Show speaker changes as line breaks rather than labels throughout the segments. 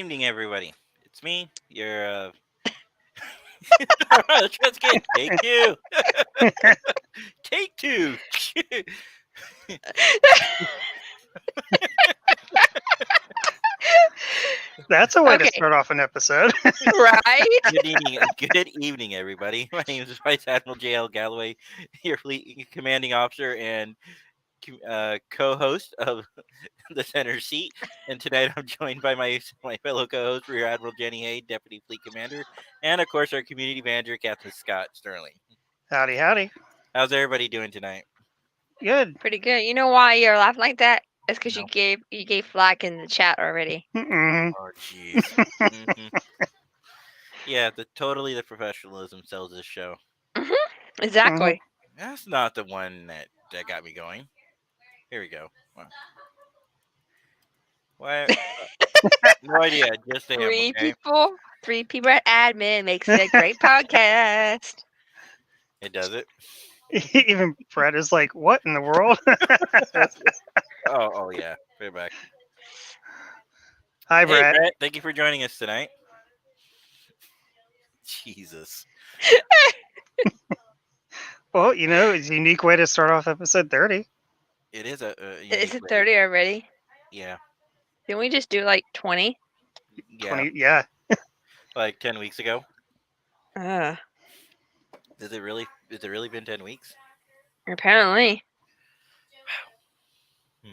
evening, everybody. It's me, your. All right, let's get take two. Take two.
That's a way to
Okay,
start off an episode.
right?
Good evening, everybody. My name is Vice Admiral J.L. Galloway, your fleet commanding officer and co-host of the center seat. And tonight I'm joined by my fellow co-host, Rear Admiral Jenny Hay, Deputy Fleet Commander, and of course our community manager, Captain Scott Sterling.
Howdy, howdy.
How's everybody doing tonight?
Good.
Pretty good. You know why you're laughing like that? It's because
No.
you gave flack in the chat already.
Mm-mm.
Oh, jeez. hmm Yeah, the professionalism sells this show.
Hmm Exactly.
That's not the one that got me going. Here we go. Wow. Why? No idea. Just am.
Three
Okay.
people, three people at admin makes it a great podcast.
It does it.
Even Brett is like, what in the world?
Oh yeah. Put it back.
Hi,
Hey,
Brett.
Brett. Thank you for joining us tonight. Jesus.
Well, it's a unique way to start off episode 30.
It is a
Is
unique
it
way.
30 already?
Yeah.
Didn't we just do like 20?
Yeah.
20, yeah.
Like 10 weeks ago.
Uh,
Has it really been 10 weeks?
apparently.
Hmm.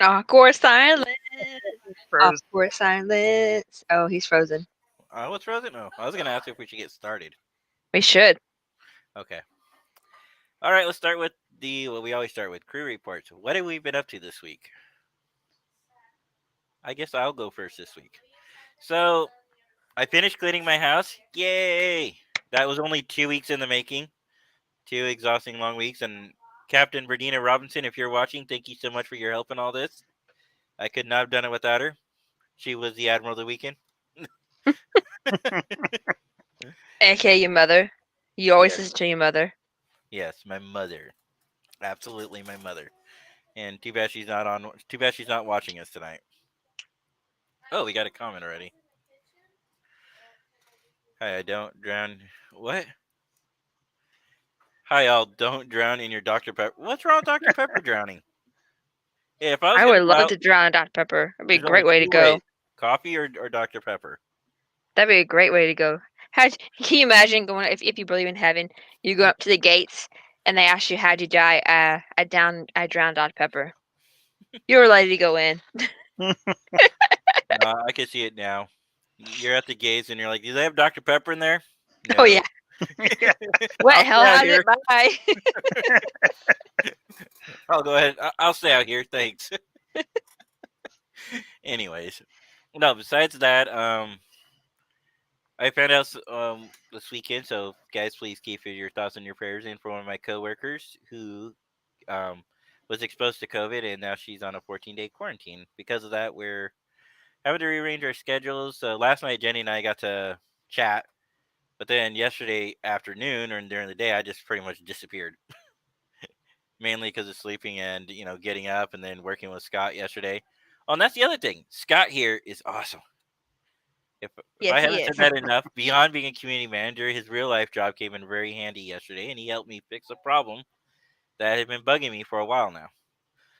Awkward silence.
Froze.
Awkward silence. Oh, he's frozen.
What's frozen? No. I was gonna ask if we should get started.
We should.
Okay. All right. Let's start with what we always start with: crew reports. What have we been up to this week? I guess I'll go first this week. So I finished cleaning my house. Yay! That was only 2 weeks in the making. 2 exhausting long weeks. And Captain Berdina Robinson, if you're watching, thank you so much for your help in all this. I could not have done it without her. She was the Admiral of the weekend.
AKA your mother. You always
Yes.
listen to your mother.
Yes, my mother. Absolutely my mother. And too bad she's not on. Too bad she's not watching us tonight. Oh, we got a comment already. Hi, I don't drown. What? Hi, all. Don't drown in your Dr. Pepper. What's wrong with Dr. Pepper drowning? Yeah, if I was
I
gonna
would
go
love
out,
to drown Dr. Pepper. That'd be a
there's only
great way to
two
go.
ways: coffee or Dr. Pepper.
That'd be a great way to go. Can you imagine going if you believe in heaven? You go up to the gates and they ask you how'd you die? I drowned Dr. Pepper. You're ready to go in.
I can see it now. You're at the gates and you're like, "Do they have Dr. Pepper in there?"
Oh
No.
yeah.
Yeah.
What
I'll
hell
stay out
has
here.
it? Bye.
I'll go ahead. I'll stay out here. Thanks. Anyways, no. Besides that, I found out this weekend. So, guys, please keep your thoughts and your prayers in for one of my coworkers who um was exposed to COVID, and now she's on a 14-day quarantine. Because of that, we're having to rearrange our schedules. So last night, Jenny and I got to chat, but then yesterday afternoon or during the day, I just pretty much disappeared. Mainly because of sleeping and getting up and then working with Scott yesterday. Oh, and that's the other thing. Scott here is awesome. If I
Yes, he
haven't said
is.
that enough, beyond being a community manager, his real life job came in very handy yesterday, and he helped me fix a problem that had been bugging me for a while now.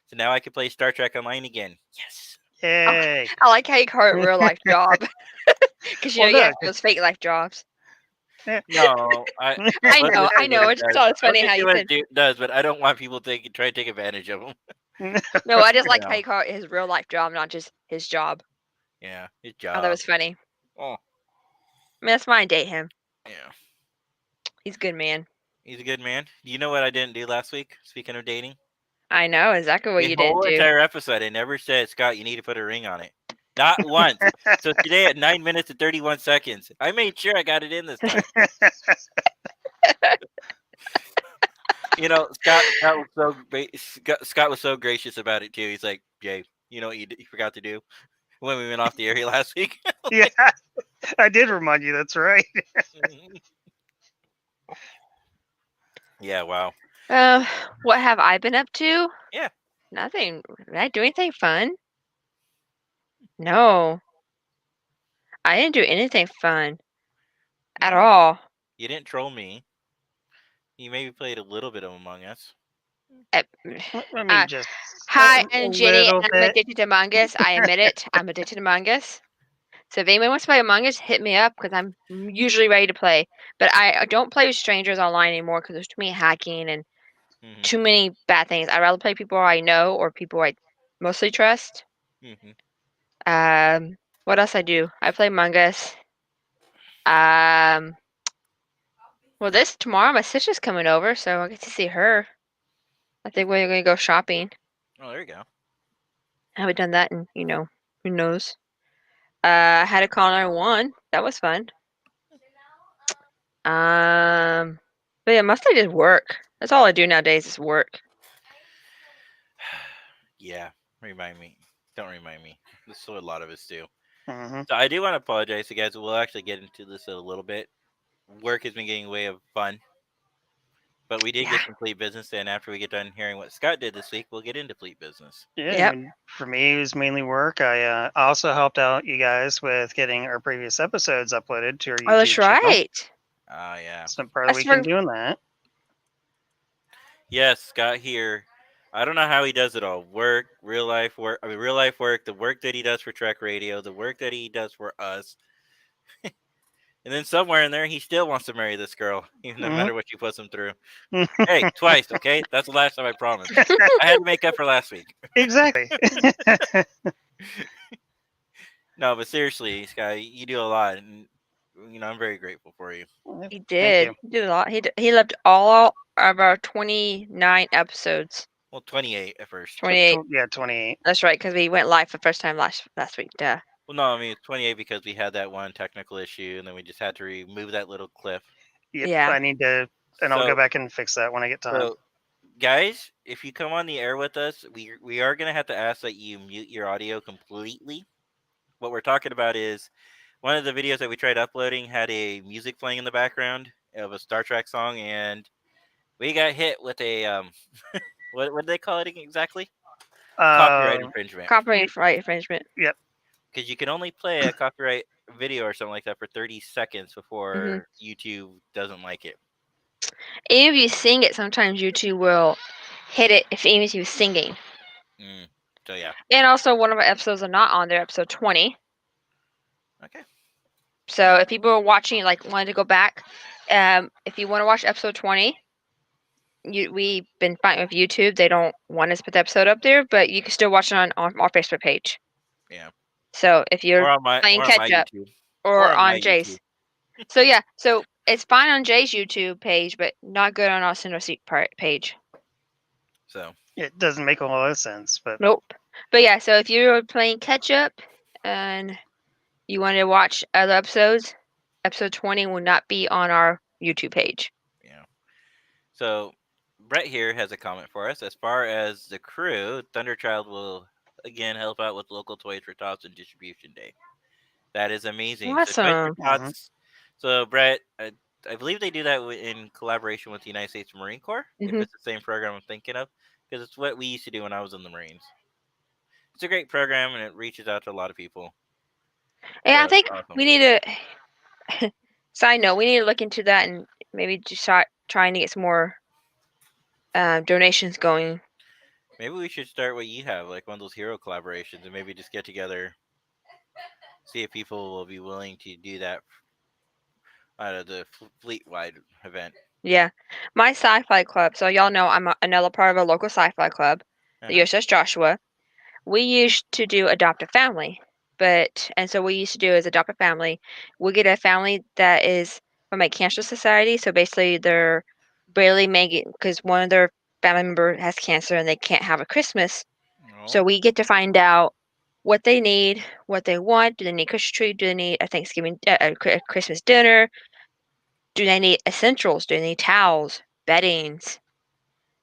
So now I can play Star Trek Online again. Yes.
Yay.
I like how you call it real life job because
Well,
you
no.
have those fake life jobs.
No,
I
let me
know,
tell
I
you what
know.
it
It's just
does.
always
Let
funny
me
how
tell you
you
what
said.
it does, but I don't want people to try to take advantage of him.
No, I just like how
No.
you call it his real life job, not just his job.
Yeah, his
I thought it
job.
was funny.
Oh,
I mean, that's fine. Date him.
yeah.
He's a good man.
He's a good man. You know what I didn't do last week? Speaking of dating,
I know exactly what
the
you didn't
whole
do.
entire episode, I never said, Scott, you need to put a ring on it. Not once. So today at 9 minutes and 31 seconds, I made sure I got it in this time. Scott was so gracious about it too. He's like, Jay, you know what you forgot to do when we went off the area last week.
Yeah. I did remind you. That's right.
Yeah, wow.
What have I been up to?
Yeah.
Nothing. Did I do anything fun? No, I didn't do anything fun at
No,
all.
you didn't troll me. You maybe played a little bit of Among Us.
Uh,
I
uh,
mean, just
Hi,
a
I'm Jenny,
little
and I'm
bit.
addicted to Among Us. I admit it. I'm addicted to Among Us. So if anyone wants to play Among Us, hit me up because I'm usually ready to play. But I don't play with strangers online anymore because there's too many hacking and
Hmm.
too many bad things. I'd rather play people I know or people I mostly trust.
Hmm.
What else I do? I play Among Us. Um, well, this tomorrow my sister's coming over, so I get to see her. I think we're gonna go shopping.
Oh, there you go.
I haven't done that in, who knows. I had a call 911. That was fun. Um, but yeah, mostly just work. That's all I do nowadays is work.
Yeah, remind me. Don't remind me. This is what a lot of us do.
Hmm.
So I do want to apologize to you guys. We'll actually get into this in a little bit. Work has been getting in the way of fun, but we did
Yeah.
get some fleet business. And after we get done hearing what Scott did this week, we'll get into fleet business.
Yeah, I
Yep.
mean, for me, it was mainly work. I also helped out you guys with getting our previous episodes uploaded to our
Oh, that's
YouTube channel.
right.
Ah, yeah.
Spent part of the
That's
weekend
for
doing that.
Yes, Scott here. I don't know how he does it all. Work, real life work. I mean, real life work. The work that he does for Trek Radio. The work that he does for us. And then somewhere in there, he still wants to marry this girl, even no
Hmm.
matter what she puts him through. Hey, twice, okay? That's the last time I promised. I had to make up for last week.
Exactly.
No, but seriously, Sky, you do a lot, and I'm very grateful for you.
he
Thank
did.
you.
He did a lot. He loved all of our 29 episodes.
Well, 28 at first.
28.
Yeah, 28.
That's right, because we went live for the first time last week. Duh.
Well, no, I mean it's 28 because we had that one technical issue, and then we just had to remove that little clip.
Yep,
Yeah.
I need to, and I'll go
So,
back and fix that when I get time.
so guys, if you come on the air with us, we are gonna have to ask that you mute your audio completely. What we're talking about is one of the videos that we tried uploading had a music playing in the background of a Star Trek song, and we got hit with a what did they call it exactly? Copyright
Uh,
infringement.
y-
Copyright infringement.
yep.
Because you can only play a copyright video or something like that for 30 seconds
Hmm.
before YouTube doesn't like it.
Even if you sing it, sometimes YouTube will hit it even if you're singing.
Mm. So yeah.
And also, one of our episodes are not on there, episode 20.
Okay.
So if people are watching, like, wanted to go back, if you want to watch episode 20, we've been fighting with YouTube. They don't want us to put the episode up there, but you can still watch it on our Facebook page.
Yeah.
So if you're playing
Or on my
catch up
YouTube. Or
or
on my
on
YouTube.
Jay's. So yeah, so it's fine on Jay's YouTube page, but not good on our Center Seat page.
So
It doesn't make a lot of sense, but
Nope. But yeah, so if you're playing catch up and you want to watch other episodes, episode 20 will not be on our YouTube page.
yeah. So Brett here has a comment for us. As far as the crew, Thunderchild will again help out with local Toys for Tots and Distribution Day. That is amazing. So Toys for
Awesome.
mhm.
Tots. So Brett, I believe they do that in collaboration with the United States Marine Corps. If
Hmm.
it's the same program I'm thinking of, because it's what we used to do when I was in the Marines. It's a great program and it reaches out to a lot of people.
And I
So it's
think
awesome.
we need to, side note, we need to look into that and maybe just start trying to get some more donations going.
Maybe we should start what you have, like one of those hero collaborations, and maybe just get together, see if people will be willing to do that out of the fleet wide event.
Yeah. My sci-fi club, so y'all know I'm another part of a local sci-fi club, the
Uh-huh.
USS Joshua. We used to do adopt a family, and so what we used to do is adopt a family. We get a family that is from a cancer society, so basically they're barely making because one of their family member has cancer and they can't have a Christmas. So
No.
we get to find out what they need, what they want. Do they need Christmas tree? Do they need a Thanksgiving, a Christmas dinner? Do they need essentials? Do they need towels, beddings?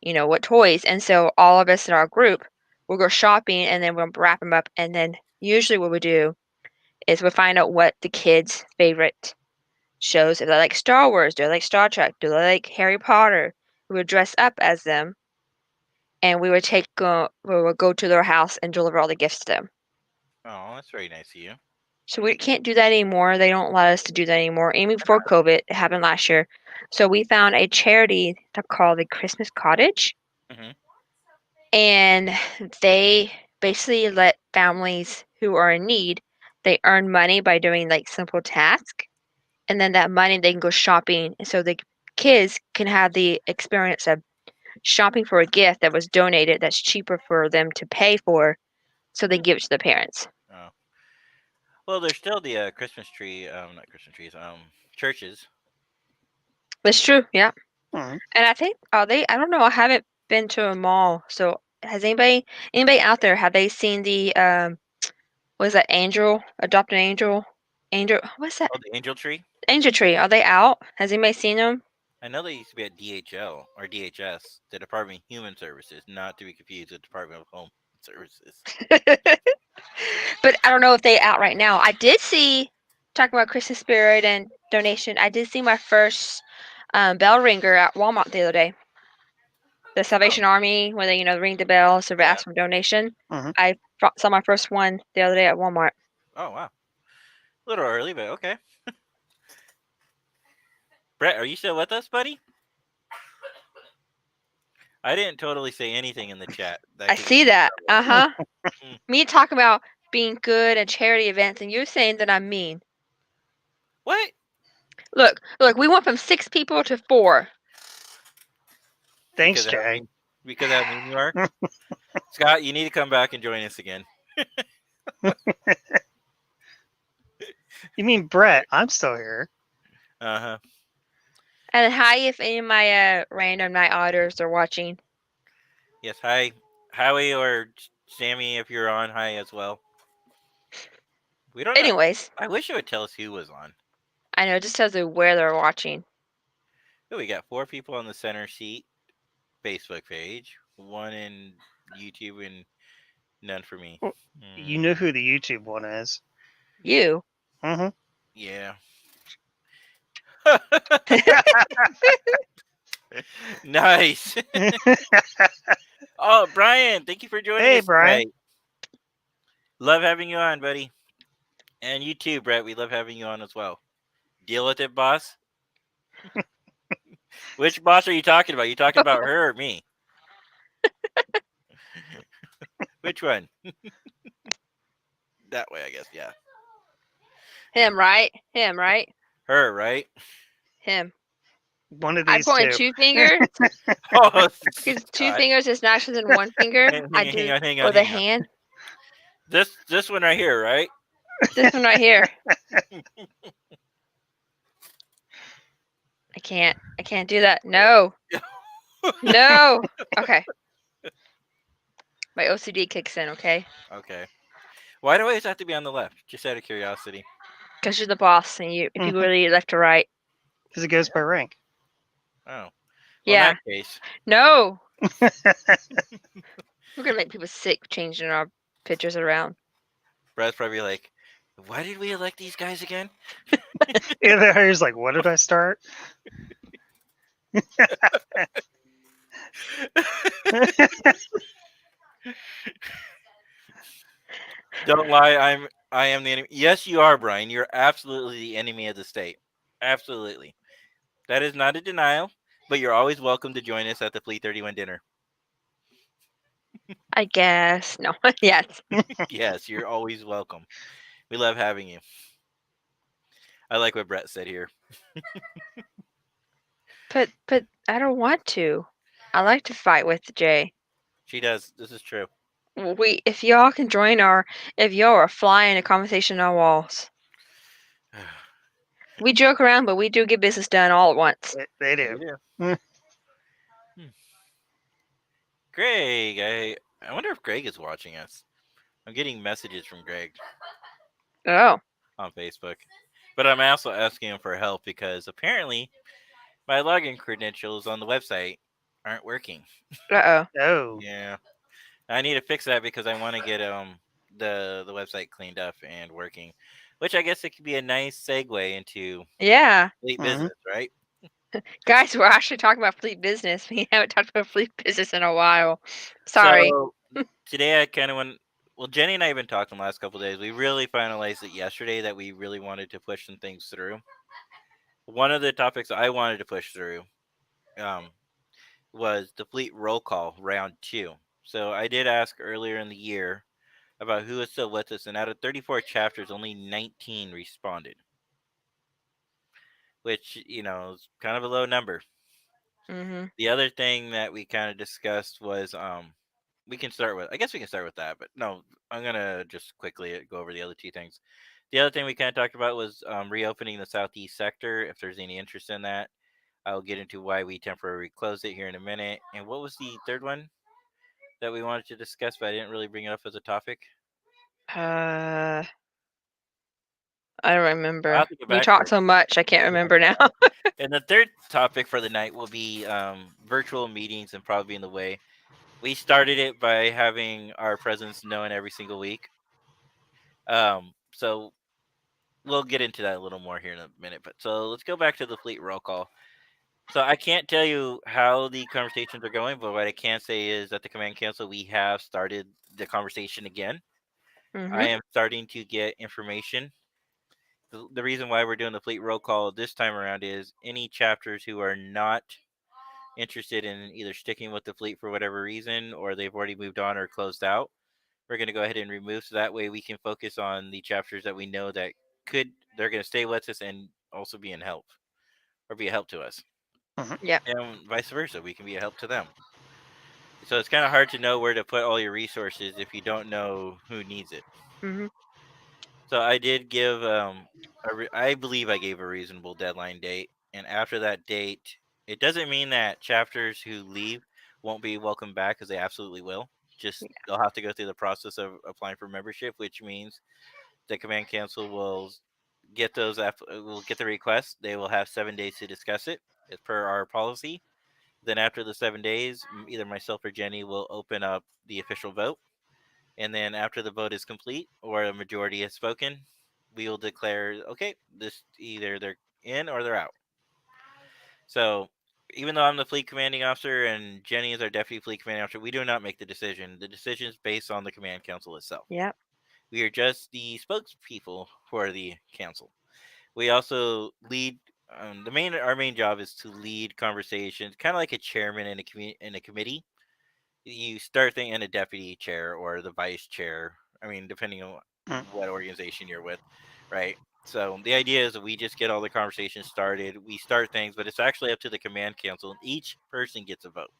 What toys? And so all of us in our group will go shopping and then we'll wrap them up. And then usually what we do is we find out what the kids' favorite shows. If they like Star Wars, do they like Star Trek? Do they like Harry Potter? We would dress up as them and we would go to their house and deliver all the gifts to them.
Oh, that's very nice of you.
So we can't do that anymore. They don't let us to do that anymore. Even before COVID, it happened last year. So we found a charity called the Christmas Cottage,
Hmm.
and they basically let families who are in need, they earn money by doing like simple tasks, and then that money they can go shopping, and so the kids can have the experience of shopping for a gift that was donated that's cheaper for them to pay for, so they give it to the parents.
Oh, well, there's still the Christmas tree. Not Christmas trees. Churches.
That's true, yeah.
Mhm.
And I think are they? I don't know. I haven't been to a mall. So has anybody out there have they seen the what is that angel adopt an angel what's that
Oh, the angel tree.
angel tree? Are they out? Has anybody seen them?
I know they used to be at DHL or DHS, the Department of Human Services, not to be confused with Department of Home Services.
But I don't know if they out right now. I did see talking about Christmas spirit and donation. I did see my first bell ringer at Walmart the other day. The
Oh,
Salvation Army, when they ring the bell, so they
yeah.
ask for donation.
Mhm.
I saw my first one the other day at Walmart.
Oh, wow. A little early, but okay. Brett, are you still with us, buddy? I didn't totally say anything in the chat that
I
could get
see
me in
that.
trouble.
Uh-huh.
Mm.
Me talking about being good at charity events, and you're saying that I'm mean.
What?
Look, we went from 6 people to 4.
Thanks,
Because of how
Jay.
mean? Because of how mean you are, Scott. You need to come back and join us again.
You mean Brett? I'm still here.
Uh huh.
And hi if any of my random night auditors are watching.
Yes. Hi, Howie or Sammy, if you're on. Hi as well. We don't know.
Anyways,
I wish it would tell us who was on.
I know it just tells you where they're watching.
Oh, we got 4 people on the center seat Facebook page, one in YouTube, and none for me.
Well, you know
Hmm.
who the YouTube one is.
You.
Mm-hmm.
Yeah. Nice. Oh, Brian, thank you for joining
Hey,
us
Brian.
tonight. Love having you on, buddy. And you too, Brett. We love having you on as well. Deal with it, boss. Which boss are you talking about? You talking about her or me? Which one? That way, I guess. Yeah.
Him, right? Him, right?
Her, right?
Him.
One of
I
these
point
two.
two fingers
Oh,
because two
God.
fingers is nicer than one finger. I
Hang
do,
on, hang on,
or the
hang on.
hand.
This one right here, right?
This one right here. I can't do that. No. No. Okay. My OCD kicks in, okay?
Okay. Why do I always have to be on the left? Just out of curiosity.
Because you're the boss and if you
Mhm.
really left to right.
Because it goes by rank.
Oh. Well, in
Yeah.
that case,
No. We're gonna make people sick changing our pictures around.
Brad's probably like, why did we elect these guys again?
Yeah, the he's like, what did I start?
Don't lie, I am the enemy. Yes, you are, Brian. You're absolutely the enemy of the state. Absolutely. That is not a denial, but you're always welcome to join us at the Fleet 31 dinner.
I guess. No. Yes.
Yes, you're always welcome. We love having you. I like what Brett said here.
But I don't want to. I like to fight with Jay.
She does. This is true.
If y'all can join if y'all are flying a conversation on walls. We joke around, but we do get business done all at once.
They
We
do.
do. Hmm. Greg, I wonder if Greg is watching us. I'm getting messages from Greg
Oh.
on Facebook, but I'm also asking him for help because apparently my login credentials on the website aren't working.
Uh-oh.
Oh.
Yeah, I need to fix that because I want to get the website cleaned up and working, which I guess it could be a nice segue into
Yeah.
fleet
Mhm.
business, right?
Guys, we're actually talking about fleet business. We haven't talked about fleet business in a while. Sorry.
So today I kind of want well, Jenny and I have been talking the last couple of days. We really finalized it yesterday that we really wanted to push some things through. One of the topics I wanted to push through um, was the fleet roll call round two. So I did ask earlier in the year about who is still with us, and out of 34 chapters, only 19 responded, which is kind of a low number.
Mhm.
The other thing that we kind of discussed was we can start with, I guess we can start with that, but no, I'm gonna just quickly go over the other two things. The other thing we kind of talked about was reopening the southeast sector. If there's any interest in that, I'll get into why we temporarily closed it here in a minute. And what was the third one that we wanted to discuss, but I didn't really bring it up as a topic?
Uh, I don't
I'll
remember.
have to go
You
back to
talk
it.
so much, I can't
Yeah.
remember now.
And the third topic for the night will be virtual meetings and probably in the way. We started it by having our presence known every single week. So we'll get into that a little more here in a minute. But so let's go back to the fleet roll call. So I can't tell you how the conversations are going, but what I can say is at the command council we have started the conversation again. I
Mhm.
am starting to get information. The reason why we're doing the fleet roll call this time around is any chapters who are not interested in either sticking with the fleet for whatever reason or they've already moved on or closed out, we're going to go ahead and remove so that way we can focus on the chapters that we know that they're going to stay with us and also be in help or be a help to us,
Mhm.
Yep.
and vice versa, we can be a help to them. So it's kind of hard to know where to put all your resources if you don't know who needs it.
Mhm.
So I did give I believe I gave a reasonable deadline date, and after that date, it doesn't mean that chapters who leave won't be welcome back, because they absolutely will. Just they'll have to go through the process of applying for membership, which means the command council will get the request. They will have 7 days to discuss it as per our policy. Then after the 7 days, either myself or Jenny will open up the official vote, and then after the vote is complete or a majority has spoken, we will declare, okay, this either they're in or they're out. So even though I'm the fleet commanding officer and Jenny is our deputy fleet commanding officer, we do not make the decision. The decision is based on the command council itself.
Yep.
We are just the spokespeople for the council. We also lead. Our main job is to lead conversations, kind of like a chairman in a committee. You start thinking in a deputy chair or the vice chair. I mean, depending on
Mm.
what organization you're with, right? So the idea is that we just get all the conversations started. We start things, but it's actually up to the command council, and each person gets a vote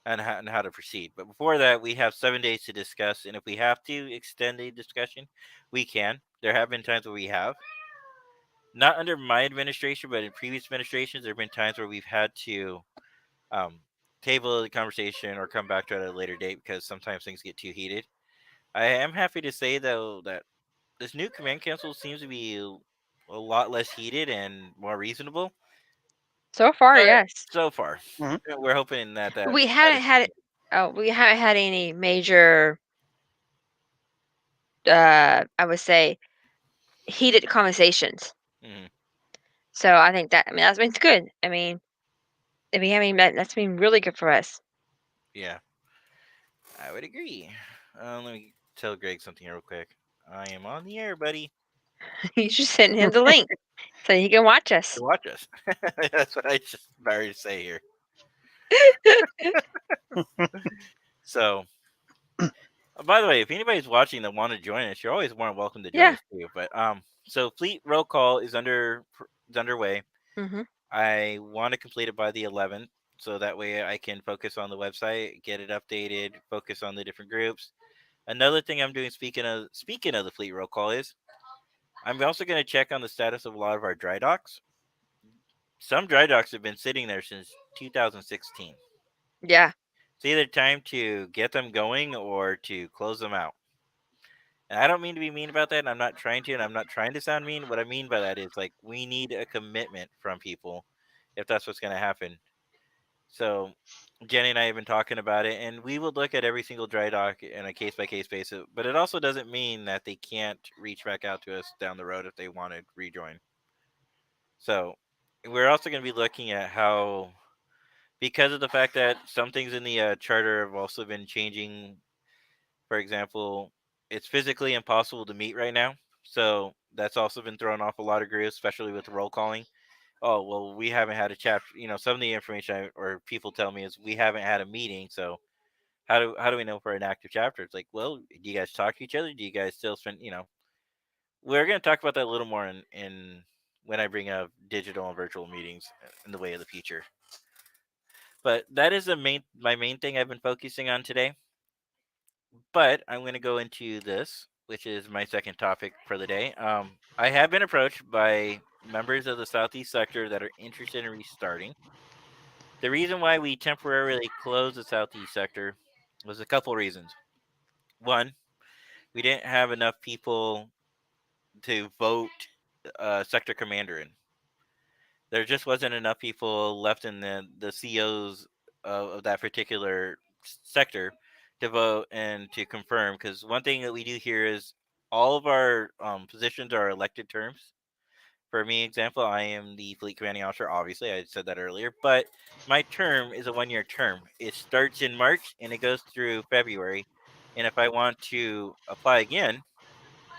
on how to proceed. But before that, we have 7 days to discuss, and if we have to extend a discussion, we can. There have been times where we have. Not under my administration, but in previous administrations, there have been times where we've had to um, table the conversation or come back to it at a later date because sometimes things get too heated. I am happy to say though that this new command council seems to be a lot less heated and more reasonable.
So far,
But
yes.
so far,
Mhm.
we're hoping that
We
that
haven't
is.
had we haven't had any major I would say heated conversations.
Mhm,
So I think that, I mean, that's been good. I mean, if we haven't met, that's been really good for us.
yeah, I would agree. Let me tell Greg something real quick. I am on the air, buddy.
You should send him the link so he can watch us.
To watch us. That's what I just about to say here. So, by the way, if anybody's watching that want to join us, you're always more than welcome to join
Yeah.
us too. But so fleet roll call is underway.
Mhm.
I want to complete it by the 11th, so that way I can focus on the website, get it updated, focus on the different groups. Another thing I'm doing, speaking of the fleet roll call, is I'm also going to check on the status of a lot of our dry docks. Some dry docks have been sitting there since 2016.
Yeah.
It's either time to get them going or to close them out. And I don't mean to be mean about that, and I'm not trying to, and I'm not trying to sound mean. What I mean by that is like we need a commitment from people if that's what's going to happen. So Jenny and I have been talking about it, and we will look at every single dry dock in a case by case basis. But it also doesn't mean that they can't reach back out to us down the road if they want to rejoin. So we're also going to be looking at how, because of the fact that some things in the charter have also been changing For example, it's physically impossible to meet right now. So that's also been thrown off a lot of groups, especially with roll calling. Oh, well, we haven't had a chapter. Some of the information or people tell me is we haven't had a meeting. So how do we know if we're an active chapter? It's like, well, do you guys talk to each other? Do you guys still spend? We're going to talk about that a little more in when I bring up digital and virtual meetings in the way of the future. But that is my main thing I've been focusing on today. But I'm going to go into this, which is my second topic for the day. I have been approached by members of the Southeast sector that are interested in restarting. The reason why we temporarily closed the Southeast sector was a couple reasons. One, we didn't have enough people to vote sector commander in. There just wasn't enough people left in the COs of that particular sector to vote and to confirm. Because one thing that we do here is all of our positions are elected terms. For me, example, I am the fleet commanding officer. Obviously, I said that earlier, but my term is a 1 year term. It starts in March and it goes through February. And if I want to apply again,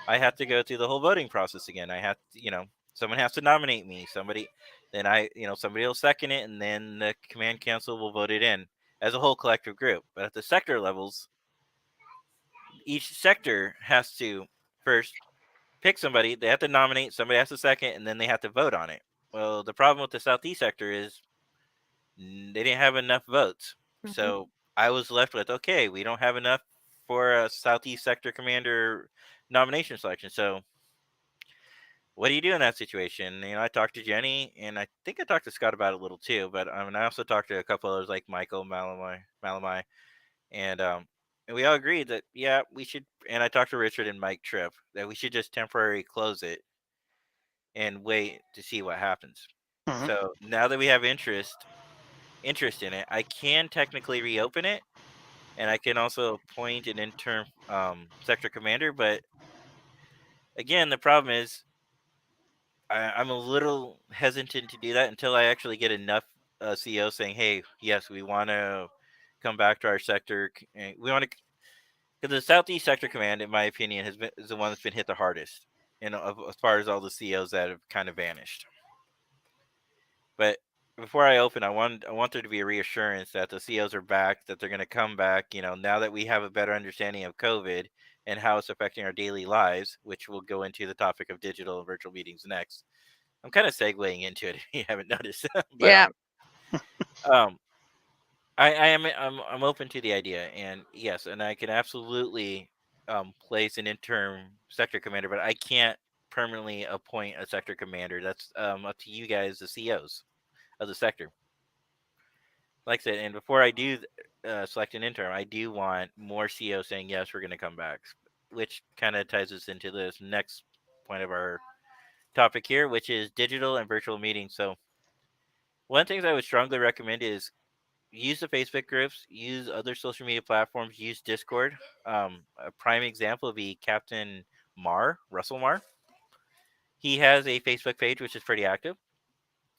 I have to go through the whole voting process again. I have to, someone has to nominate me. Somebody will second it, and then the command council will vote it in as a whole collective group. But at the sector levels, each sector has to first pick somebody. They have to nominate. Somebody has to second, and then they have to vote on it. Well, the problem with the Southeast sector is they didn't have enough votes.
Hmm.
So I was left with, okay, we don't have enough for a Southeast sector commander nomination selection. So what do you do in that situation? I talked to Jenny, and I think I talked to Scott about it a little too. But I also talked to a couple others like Michael Malamai, and we all agreed that yeah, we should. And I talked to Richard and Mike Tripp that we should just temporarily close it and wait to see what happens.
Hmm.
So now that we have interest in it, I can technically reopen it, and I can also appoint an interim sector commander. But again, the problem is I'm a little hesitant to do that until I actually get enough CEOs saying, "Hey, yes, we want to come back to our sector. We want to." Because the Southeast Sector Command, in my opinion, is the one that's been hit the hardest, as far as all the CEOs that have kind of vanished. But before I open, I want there to be a reassurance that the CEOs are back, that they're going to come back. Now that we have a better understanding of COVID and how it's affecting our daily lives, which we'll go into the topic of digital and virtual meetings next. I'm kind of segueing into it if you haven't noticed, but
Yeah.
um, I'm open to the idea, and yes, and I can absolutely place an interim sector commander, but I can't permanently appoint a sector commander. That's up to you guys, the CEOs of the sector. Like I said, and before I do select an interim, I do want more CEOs saying yes, we're going to come back, which kind of ties us into this next point of our topic here, which is digital and virtual meetings. So one thing I would strongly recommend is use the Facebook groups, use other social media platforms, use Discord. A prime example would be Captain Russell Marr. He has a Facebook page which is pretty active.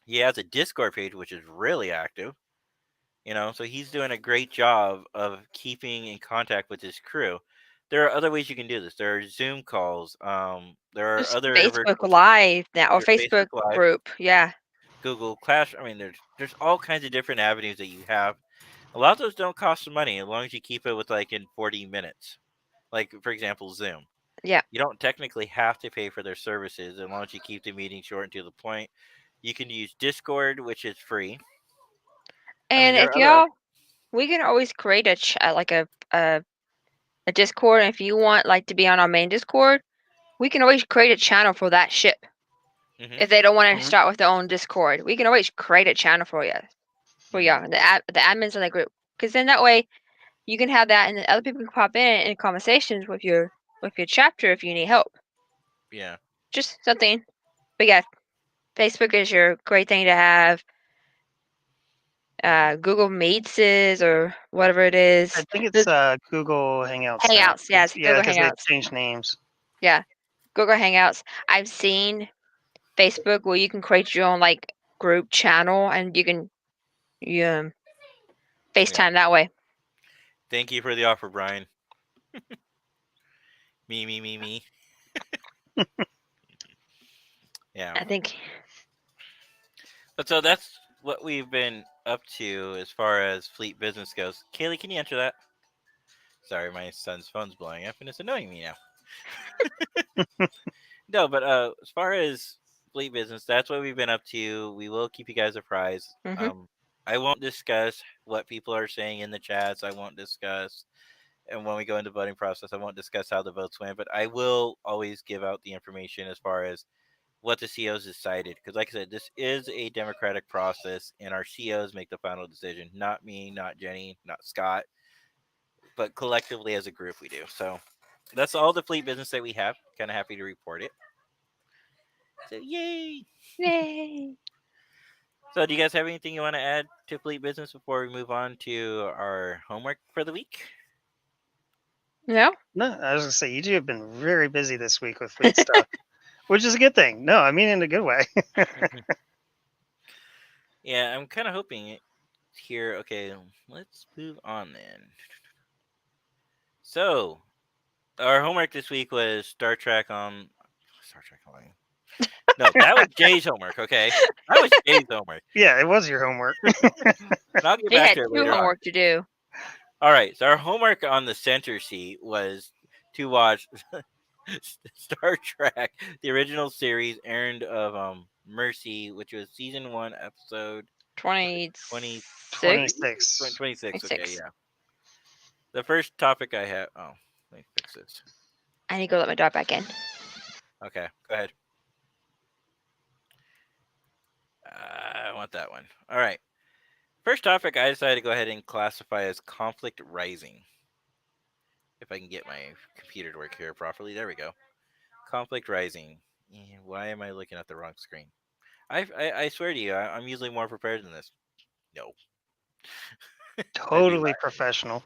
He has a Discord page which is really active. So he's doing a great job of keeping in contact with his crew. There are other ways you can do this. There are Zoom calls. There are
Just
other
Facebook
virtual.
Live now or
There's
Facebook
Facebook Live,
group. Yeah.
Google Clash. I mean, there's all kinds of different avenues that you have. A lot of those don't cost some money as long as you keep it with like in 40 minutes. Like for example, Zoom.
Yeah.
You don't technically have to pay for their services as long as you keep the meeting short and to the point. You can use Discord, which is free. I mean,
And
there
if
are other.
y'all, we can always create like a Discord. And if you want like to be on our main Discord, we can always create a channel for that ship.
Hmm.
If they don't want to
Hmm.
start with their own Discord, we can always create a channel for you, for
Hmm.
y'all, the admins in the group. Because then that way you can have that, and then other people can pop in conversations with your chapter if you need help.
Yeah.
Just something. But yeah, Facebook is your great thing to have.
Hmm.
Google Meets is or whatever it
I
is.
think it's
The
Google Hangouts now.
Hangouts, yeah, it's
Yeah,
Google
because they've
Hangouts.
changed names.
Yeah, Google Hangouts. I've seen Facebook where you can create your own like group channel and you can you
Yeah.
FaceTime that way.
Thank you for the offer, Brian. Me, me, me, me. Yeah.
I think.
But so that's what we've been up to as far as fleet business goes. Kaylee, can you answer that? Sorry, my son's phone's blowing up and it's annoying me now. No, but as far as fleet business, that's what we've been up to. We will keep you guys apprised.
Hmm.
I won't discuss what people are saying in the chats. I won't discuss, and when we go into voting process, I won't discuss how the votes went. But I will always give out the information as far as what the COs decided. Because, like I said, this is a democratic process, and our COs make the final decision. Not me, not Jenny, not Scott, but collectively as a group we do. So that's all the fleet business that we have. Kind of happy to report it. So yay!
Yay!
So do you guys have anything you want to add to fleet business before we move on to our homework for the week?
No.
No, I was gonna say you two have been very busy this week with fleet stuff, which is a good thing. No, I mean in a good way.
Mhm. Yeah, I'm kind of hoping it here. Okay, let's move on then. So our homework this week was Star Trek on Star Trek Online. No, that was Jay's homework. Okay, that was Jay's homework.
Yeah, it was your homework.
And I'll get
He
back
had
to it
two
later on.
homework to do.
All right, so our homework on the center seat was to watch Star Trek, the original series, Errand of Mercy, which was season 1, episode 23,
26.
26.
26. Okay,
26.
yeah. The first topic I have. Oh, let me fix this.
I need to go let my dog back in.
Okay, go ahead. I want that one. All right. First topic I decided to go ahead and classify as conflict rising. If I can get my computer to work here properly. There we go. Conflict rising. Why am I looking at the wrong screen? I swear to you, I'm usually more prepared than this. No, I'd be
Totally
lying.
professional.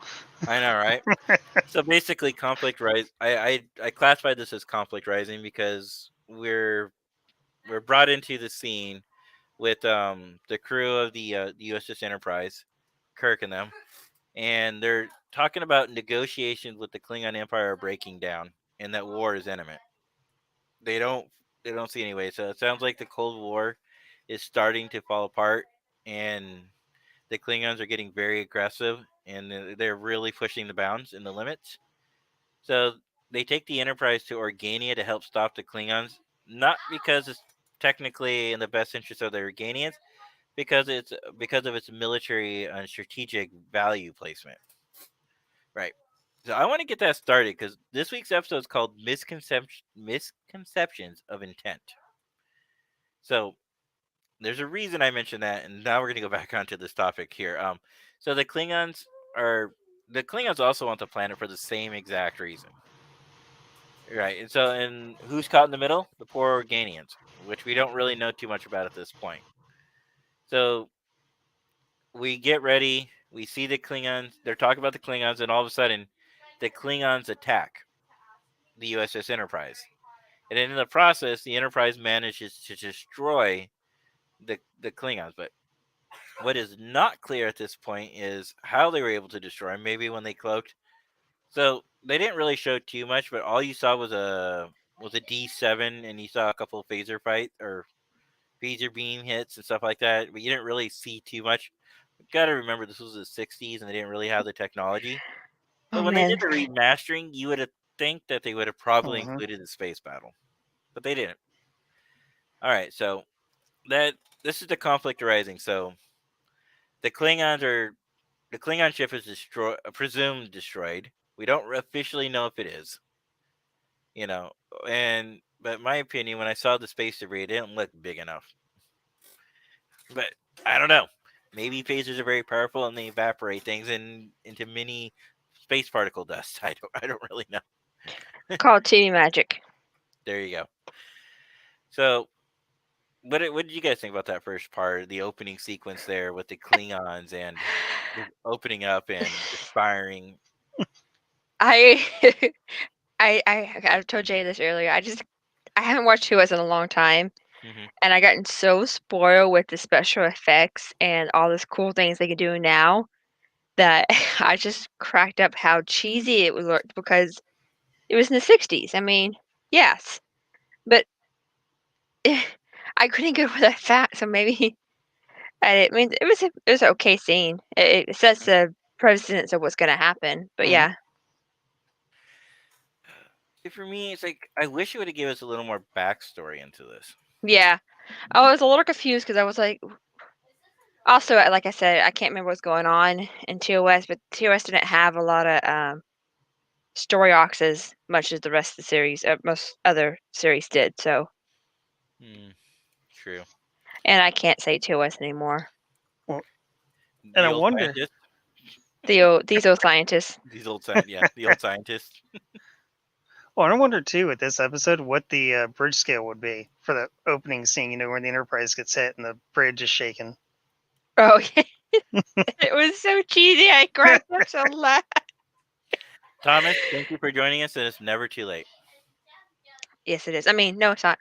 I know, right? So basically, conflict rise. I classified this as conflict rising because we're brought into the scene with the crew of the USS Enterprise, Kirk and them, and they're talking about negotiations with the Klingon Empire are breaking down, and that war is imminent. They don't they don't see any way. So it sounds like the Cold War is starting to fall apart, and the Klingons are getting very aggressive, and they're really pushing the bounds and the limits. So they take the Enterprise to Organia to help stop the Klingons, not because it's technically in the best interest of the Organians, because of its military and strategic value placement. Right. So I want to get that started because this week's episode is called Misconceptions of Intent. So there's a reason I mentioned that, and now we're gonna go back onto this topic here. So are the Klingons also want the planet for the same exact reason, right? And who's caught in the middle? The poor Organians, which we don't really know too much about at this point. So we get ready. We see the Klingons. They're talking about the Klingons, and all of a sudden, the Klingons attack the USS Enterprise. And in the process, the Enterprise manages to destroy the Klingons. But what is not clear at this point is how they were able to destroy them. Maybe when they cloaked. So they didn't really show too much, but all you saw was a D7, and you saw a couple of phaser fight or phaser beam hits and stuff like that. But you didn't really see too much. Got to remember this was the '60s, and they didn't really have the technology.
Oh
But when they
man.
did the remastering, you would have think that they would have probably
Hmm.
included the space battle, but they didn't. All right, so that this is the conflict arising. So the Klingons are the Klingon ship is presumed destroyed. We don't officially know if it is, you know. And but in my opinion, when I saw the space debris, it didn't look big enough. But I don't know. Maybe phasers are very powerful and they evaporate things into mini space particle dust. I don't really know.
Called TV magic.
There you go. So what did you guys think about that first part, the opening sequence there with the Klingons and the opening up and firing?
I I told Jay this earlier. I haven't watched Who Was in a long time,
Hmm.
and I gotten so spoiled with the special effects and all these cool things they can do now that I just cracked up how cheesy it looked because it was in the 60s. I mean, yes, but I couldn't go for that fat, so maybe I mean it was an okay scene. It sets the precedence of what's gonna happen. But
Mhm.
yeah,
For me, it's like I wish it would have given us a little more backstory into this.
yeah. I was a little confused because I was like, also like I said, I can't remember what's going on in TOS, but TOS didn't have a lot of story arcs as much as the rest of the series, most other series did. So,
Hmm, true.
and I can't say TOS anymore.
Well, and
The
I
old
wonder.
scientist,
These old scientists.
the old scientist.
Well, and I wonder too with this episode what the bridge scale would be for the opening scene. You know, when the Enterprise gets hit and the bridge is shaking.
Oh, it was so cheesy. I cracked up so loud.
Thomas, thank you for joining us, and it's never too late.
Yes, it is. I mean, no, it's not.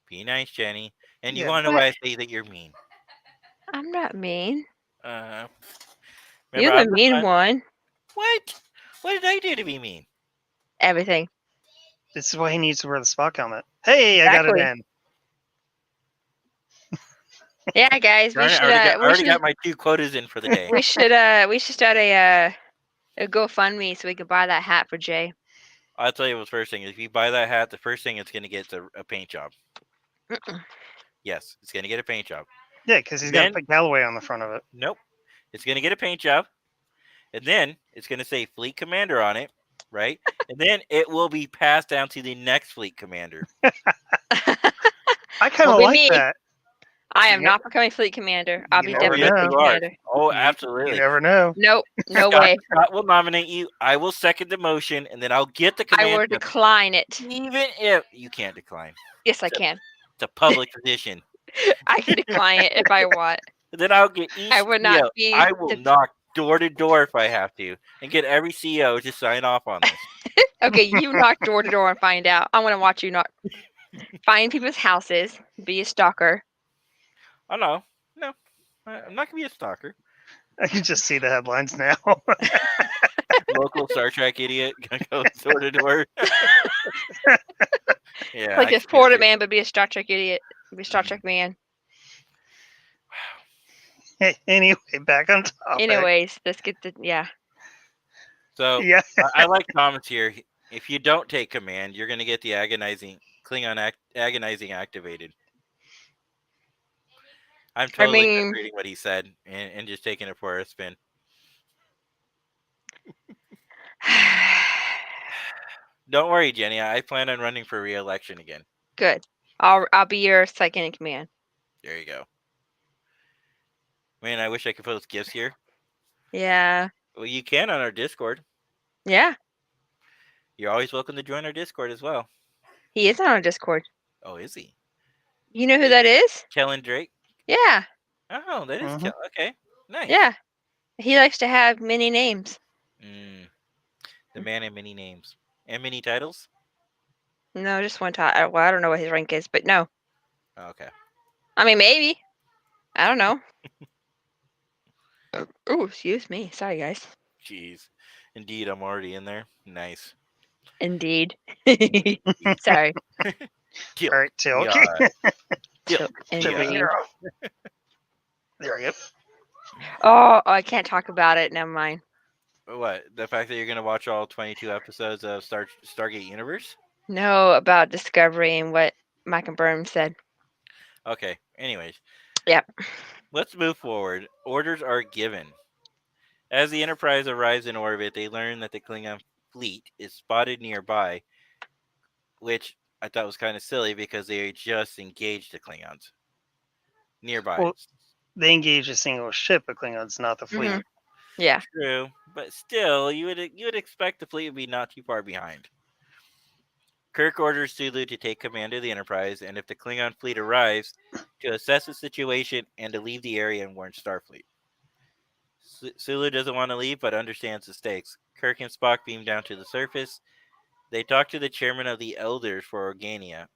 Be nice, Jenny. And you
Yeah,
want to know
What?
why I say that you're mean?
I'm not mean.
Uh,
You're
remember,
the
I'm the
mean
fun.
one.
What? What did I do to be mean?
Everything.
this is why he needs to wear the Spock helmet. Hey, I got it
Exactly.
in.
Yeah, guys,
Darn it! I already got my 2 quotas in for the day.
we should start a GoFundMe so we can buy that hat for Jay.
I'll tell you what's first thing. If you buy that hat, the first thing it's going to get is a paint job.
Mm-mm.
Yes, it's going to get a paint job.
Yeah, because he's got to
Then,
put Galloway on the front of it.
nope. It's going to get a paint job. And then it's going to say Fleet Commander on it, right? And then it will be passed down to the next Fleet Commander.
I kind
Will
of
be
like
me.
that.
I am
You,
not becoming Fleet Commander. I'll
you
be
Oh,
never
Deputy
yes,
know.
Fleet
you are.
Commander.
Oh,
You, you
absolutely.
never know.
Nope, no
Scott,
way.
Scott will nominate you. I will second the motion, and then I'll get the
I
command.
will decline it.
Even if you can't decline,
Yes, I
it's a,
can.
it's a public position.
I can decline it if I want.
Then I'll get
I
each
would not
CEO.
be
I will
the
knock door to door if I have to, and get every CEO to sign off on this.
okay. You knock door to door and find out. I want to watch you not find people's houses, be a stalker.
Oh no, no, I'm not gonna be a stalker.
I can just see the headlines now.
Local Star Trek idiot gonna go door to door. Yeah,
Like
I
a
can get
Florida
it.
man, but be a Star Trek idiot. Be a Star Trek man.
Anyway, back on topic.
Anyways, let's get the yeah.
So
Yeah,
I like Thomas here. If you don't take command, you're gonna get the agonizing Klingon agonizing activated. I'm
I
totally
mean,
misreading what he said and just taking it for a spin. Don't worry, Jenny. I plan on running for re-election again.
good. I'll be your second in command.
There you go. Man, I wish I could post gifts here.
Yeah.
Well, you can on our Discord.
Yeah.
You're always welcome to join our Discord as well.
He is on our Discord.
Oh, is he?
You know who
Is
that is?
Kellen Drake?
Yeah.
Oh, that is
Mhm.
okay. Nice.
Yeah. He likes to have many names.
Mm, the man in many names and many titles.
No, just one time. Well, I don't know what his rank is, but no.
Oh, okay.
I mean, maybe. I don't know. Oh, excuse me. Sorry, guys.
Jeez. Indeed, I'm already in there. Nice.
Indeed. Sorry.
Tilt.
all right, Till.
Yeah.
Okay.
Tilt.
Till
Yeah.
we
Indeed.
hear off. There you go.
Oh, I can't talk about it. Never mind.
What? The fact that you're gonna watch all 22 episodes of Stargate Universe?
No, about Discovery and what Mike and Burnham said.
Okay. Anyways,
Yep.
let's move forward. Orders are given. As the Enterprise arrives in orbit, they learn that the Klingon fleet is spotted nearby, which I thought was kind of silly because they just engaged the Klingons nearby.
Well, they engage a single ship of Klingons, not the fleet.
Mhm. Yeah.
True, but still, you would expect the fleet would be not too far behind. Kirk orders Sulu to take command of the Enterprise, and if the Klingon fleet arrives, to assess the situation and to leave the area and warn Starfleet. Sulu doesn't want to leave, but understands the stakes. Kirk and Spock beam down to the surface. They talk to the chairman of the Elders for Organia.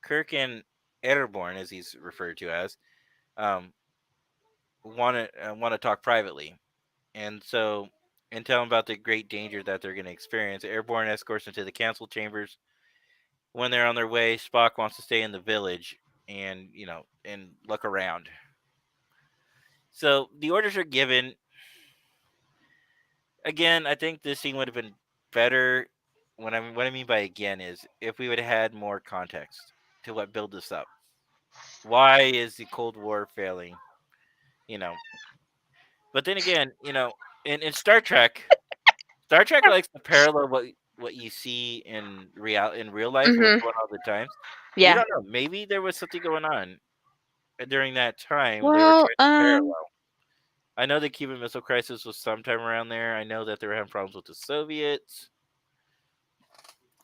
Kirk and Airborne, as he's referred to as, um, want to talk privately. and so and tell them about the great danger that they're going to experience. Airborne escorts into the council chambers. When they're on their way, Spock wants to stay in the village and and look around. So the orders are given. Again, I think this scene would have been better. What I mean by again is if we would have had more context to what build this up. Why is the Cold War failing? You know, but then again, in Star Trek likes to parallel what you see in real life, what's
Mhm.
going on at the times. We
Yeah.
don't know. Maybe there was something going on during that time. They were
Well,
trying to parallel. I know the Cuban Missile Crisis was sometime around there. I know that they were having problems with the Soviets.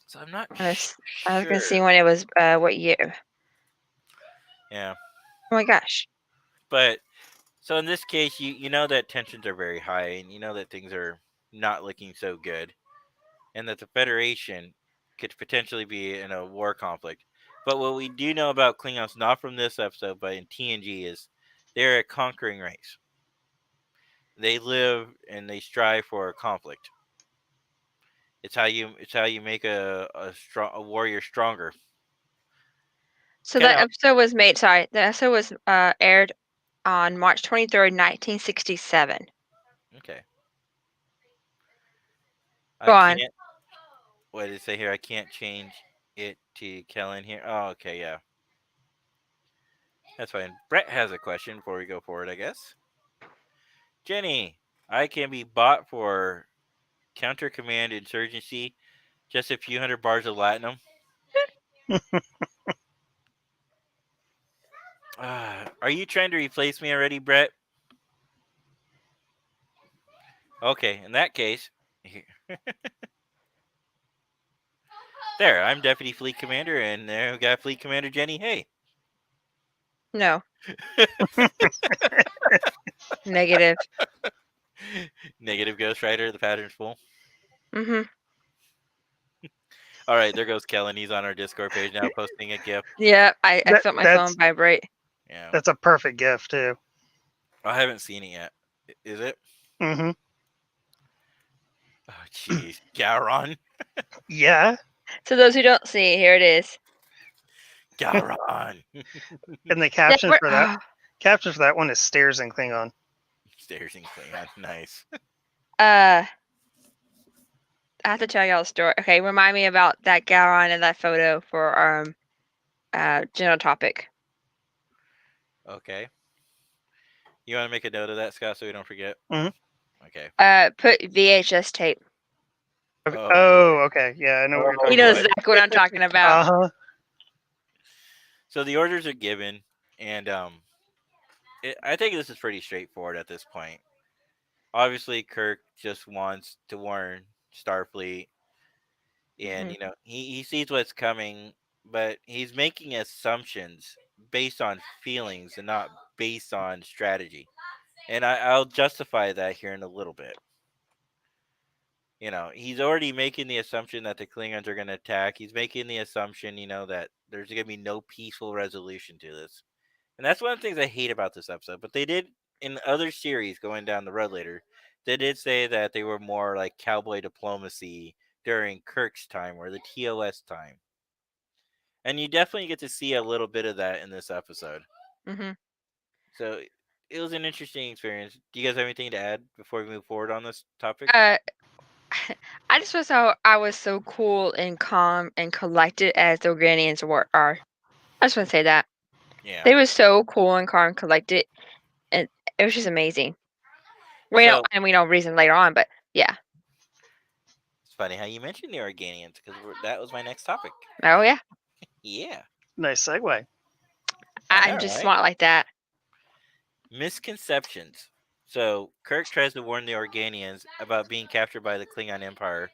So I'm not
I was gonna
sure.
see when it was. What year?
Yeah,
Oh my gosh.
but so in this case, you know that tensions are very high, and you know that things are not looking so good, and that the Federation could potentially be in a war conflict. But what we do know about Klingons, not from this episode, but in TNG, is they're a conquering race. They live and they strive for conflict. It's how you make a warrior stronger.
So
Kind
that
of
episode was made. Sorry, the episode was aired on March 23rd, 1967.
okay.
Go
I
on.
can't. What did it say here? I can't change it to Kellen here. Oh, okay, yeah, that's fine. Brett has a question before we go forward, I guess. Jenny, I can be bought for counter command insurgency. Just a few hundred bars of latinum. Are you trying to replace me already, Brett? Okay, in that case, there. I'm Deputy Fleet Commander, and there we got Fleet Commander Jenny. Hey,
No. Negative.
negative Ghost Rider. The pattern's full.
Mhm.
All right, there goes Kellen. He's on our Discord page now, posting a GIF.
Yeah. I
That
felt my phone
that's
vibrate.
Yeah,
that's a perfect gift too.
I haven't seen it yet. Is it?
Hmm.
Oh, jeez, Garon,
Yeah,
So those who don't see, here it is.
Garon.
and the
That
caption for that one is stairs in Klingon.
Stairs and Klingon. Nice.
I have to tell y'all a story. Okay, remind me about that Gowron and that photo for general topic.
Okay. You want to make a note of that, Scott, so we don't forget?
Hmm.
Okay.
Put VHS tape.
Okay.
Oh
Oh,
boy.
okay. Yeah, I know what you're
Oh
You
talking
know
about.
boy.
exactly what I'm talking about.
Uh huh.
So the orders are given, and I think this is pretty straightforward at this point. Obviously, Kirk just wants to warn Starfleet, and
Hmm.
he sees what's coming, but he's making assumptions based on feelings and not based on strategy. And I'll justify that here in a little bit. He's already making the assumption that the Klingons are going to attack. He's making the assumption, that there's going to be no peaceful resolution to this. And that's one of the things I hate about this episode. But they did, in other series going down the road later, they did say that they were more like cowboy diplomacy during Kirk's time or the TOS time. And you definitely get to see a little bit of that in this episode.
Hmm.
So it was an interesting experience. Do you guys have anything to add before we move forward on this topic?
Uh, I just was how I was so cool and calm and collected as the Organians are. I just want to say that
Yeah.
they were so cool and calm and collected, and it was just amazing.
So
We know reason later on, but yeah.
it's funny how you mentioned the Organians because that was my next topic.
Oh yeah,
Yeah.
Nice segue.
I
I'm
know,
just
right?
smart like that.
Misconceptions. So Kirk tries to warn the Organians about being captured by the Klingon Empire.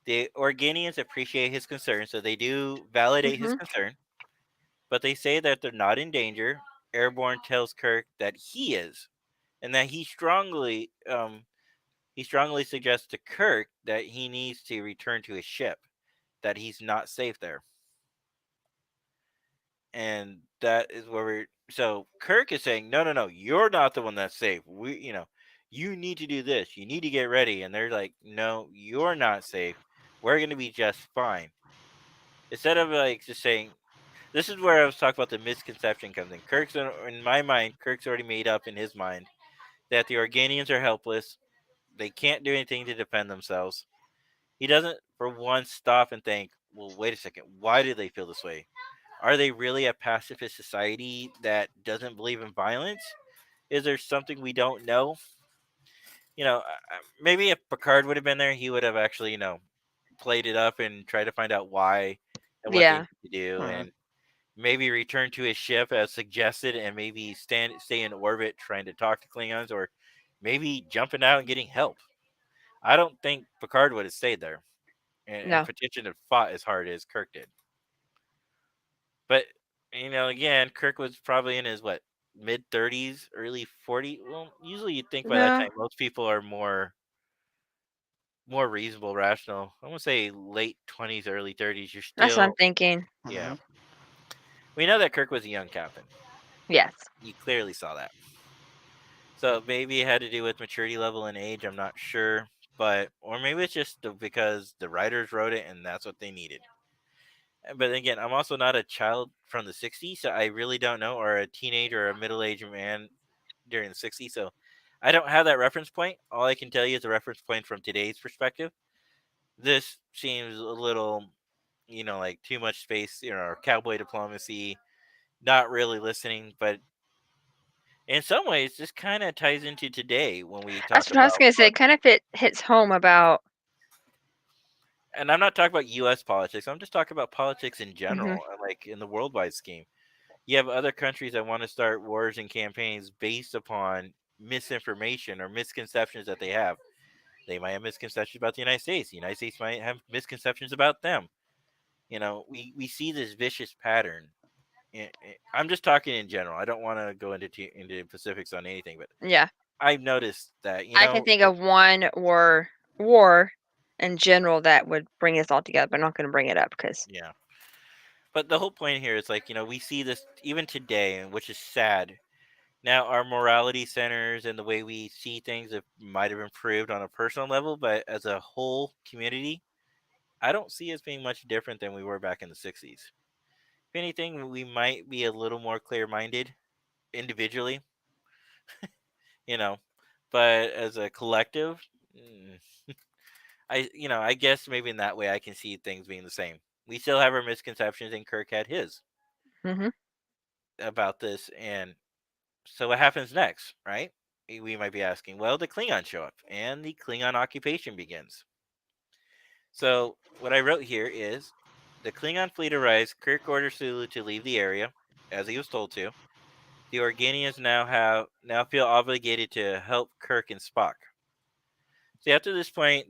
The Organians appreciate his concern, so they do validate his
Hmm.
concern, but they say that they're not in danger. Airborne tells Kirk that he is, and that he strongly suggests to Kirk that he needs to return to his ship, that he's not safe there. And that is where we're so Kirk is saying, no, no, no, you're not the one that's safe. you need to do this. You need to get ready. And they're like, no, you're not safe. We're going to be just fine. Instead of like just saying, this is where I was talking about the misconception comes in. In my mind, Kirk's already made up in his mind that the Organians are helpless. They can't do anything to defend themselves. He doesn't, for once, stop and think, well, wait a second. Why do they feel this way? Are they really a pacifist society that doesn't believe in violence? Is there something we don't know? Maybe if Picard would have been there, he would have actually, played it up and tried to find out why and what they
Yeah.
need to do,
Mhm.
and maybe return to his ship as suggested, and maybe stay in orbit trying to talk to Klingons, or maybe jumping out and getting help. I don't think Picard would have stayed there and
No.
petitioned and fought as hard as Kirk did. But again, Kirk was probably in his mid 30s, early 40s. Well, usually you'd think by that
No.
time most people are more reasonable, rational. I want to say late 20s, early 30s. You're
That's what I'm
still,
thinking.
yeah.
Mhm.
We know that Kirk was a young captain.
Yes.
You clearly saw that. So maybe it had to do with maturity level and age. I'm not sure, or maybe it's just because the writers wrote it and that's what they needed. But again, I'm also not a child from the '60s, so I really don't know, or a teenager or a middle-aged man during the '60s. So I don't have that reference point. All I can tell you is a reference point from today's perspective. This seems a little, like too much space, or cowboy diplomacy, not really listening. But in some ways, this kind of ties into today when we
That's
talk
what I was
about,
gonna say. Kind of hits home about.
and I'm not talking about U.S. politics. I'm just talking about politics in
Hmm.
general, like in the worldwide scheme. You have other countries that want to start wars and campaigns based upon misinformation or misconceptions that they have. They might have misconceptions about the United States. The United States might have misconceptions about them. We see this vicious pattern. I'm just talking in general. I don't want to go into specifics on anything, but
Yeah,
I've noticed that
I can think of one war in general that would bring us all together. But I'm not gonna bring it up because.
yeah. But the whole point here is like we see this even today, which is sad. Now, our morality centers and the way we see things might have improved on a personal level, but as a whole community, I don't see us being much different than we were back in the '60s. If anything, we might be a little more clear-minded individually, you know, but as a collective, mm, I guess maybe in that way I can see things being the same. We still have our misconceptions, and Kirk had his
Hmm.
about this, and so what happens next, right? We might be asking, well, the Klingons show up and the Klingon occupation begins. So what I wrote here is the Klingon fleet arrives. Kirk orders Sulu to leave the area, as he was told to. The Organians now feel obligated to help Kirk and Spock. See, after this point,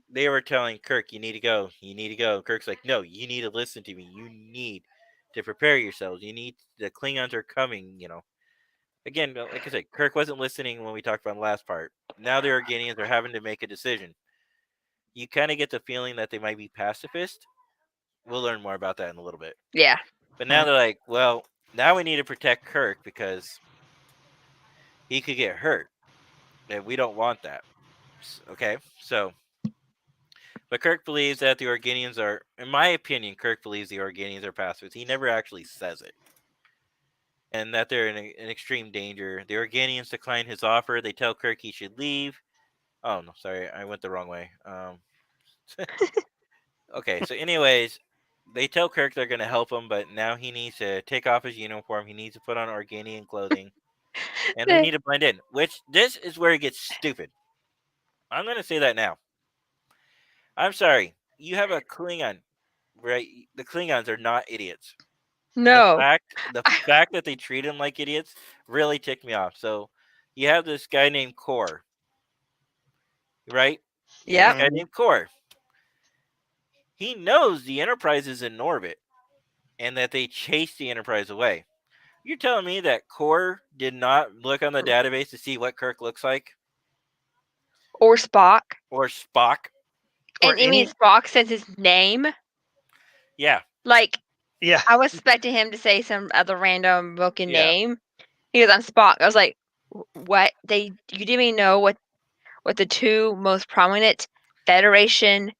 they were telling Kirk, "You need to go. You need to go." Kirk's like, "No, you need to listen to me. You need to prepare yourselves. The Klingons are coming. Again, like I said, Kirk wasn't listening when we talked about the last part. Now the Organians are having to make a decision. You kind of get the feeling that they might be pacifist. We'll learn more about that in a little bit.
Yeah.
But now
Mhm.
they're like, well, now we need to protect Kirk because he could get hurt, and we don't want that. Okay, so but Kirk believes that the Organians are, in my opinion, Kirk believes the Organians are pacifists. He never actually says it, and that they're in extreme danger. The Organians decline his offer. They tell Kirk he should leave. Oh no, sorry, I went the wrong way. Okay, so anyways, they tell Kirk they're gonna help him, but now he needs to take off his uniform. He needs to put on Organian clothing, and they
The-
need to blend in. Which this is where it gets stupid. I'm gonna say that now. I'm sorry. You have a Klingon, right? The Klingons are not idiots, and the
no.
fact the fact that they treat him like idiots really ticked me off. So you have this guy named Kor, right? You have this
Yep.
guy
Mhm.
named Kor. He knows the Enterprise is in orbit and that they chased the Enterprise away. You're telling me that Core did not look on the database to see what Kirk looks like
Or Spock.
or Spock?
Or
And I mean
any,
Spock says his name.
Yeah,
Like
yeah,
I was expecting him to say some other random broken
yeah,
name. He goes, "I'm Spock." I was like, "What?" You didn't even know what what the two most prominent Federation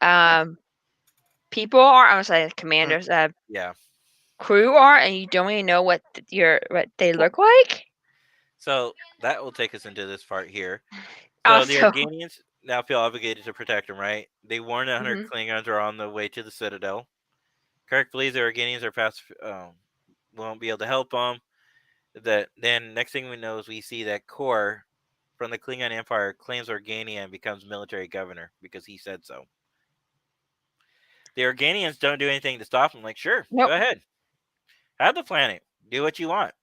um, people are. I'm gonna say commanders,
Yeah.
crew are, and you don't even know what they
Well,
look like.
So that will take us into this part here. So the
Also,
Organians now feel obligated to protect him, right? They warn the 100
mhm.
Klingons are on the way to the Citadel. Kirk believes the Organians are past, won't be able to help them. That then next thing we know is we see that Kor from the Klingon Empire claims Organia and becomes military governor because he said so. The Organians don't do anything to stop him. Like, sure, go
Nope.
ahead, have the planet, do what you want.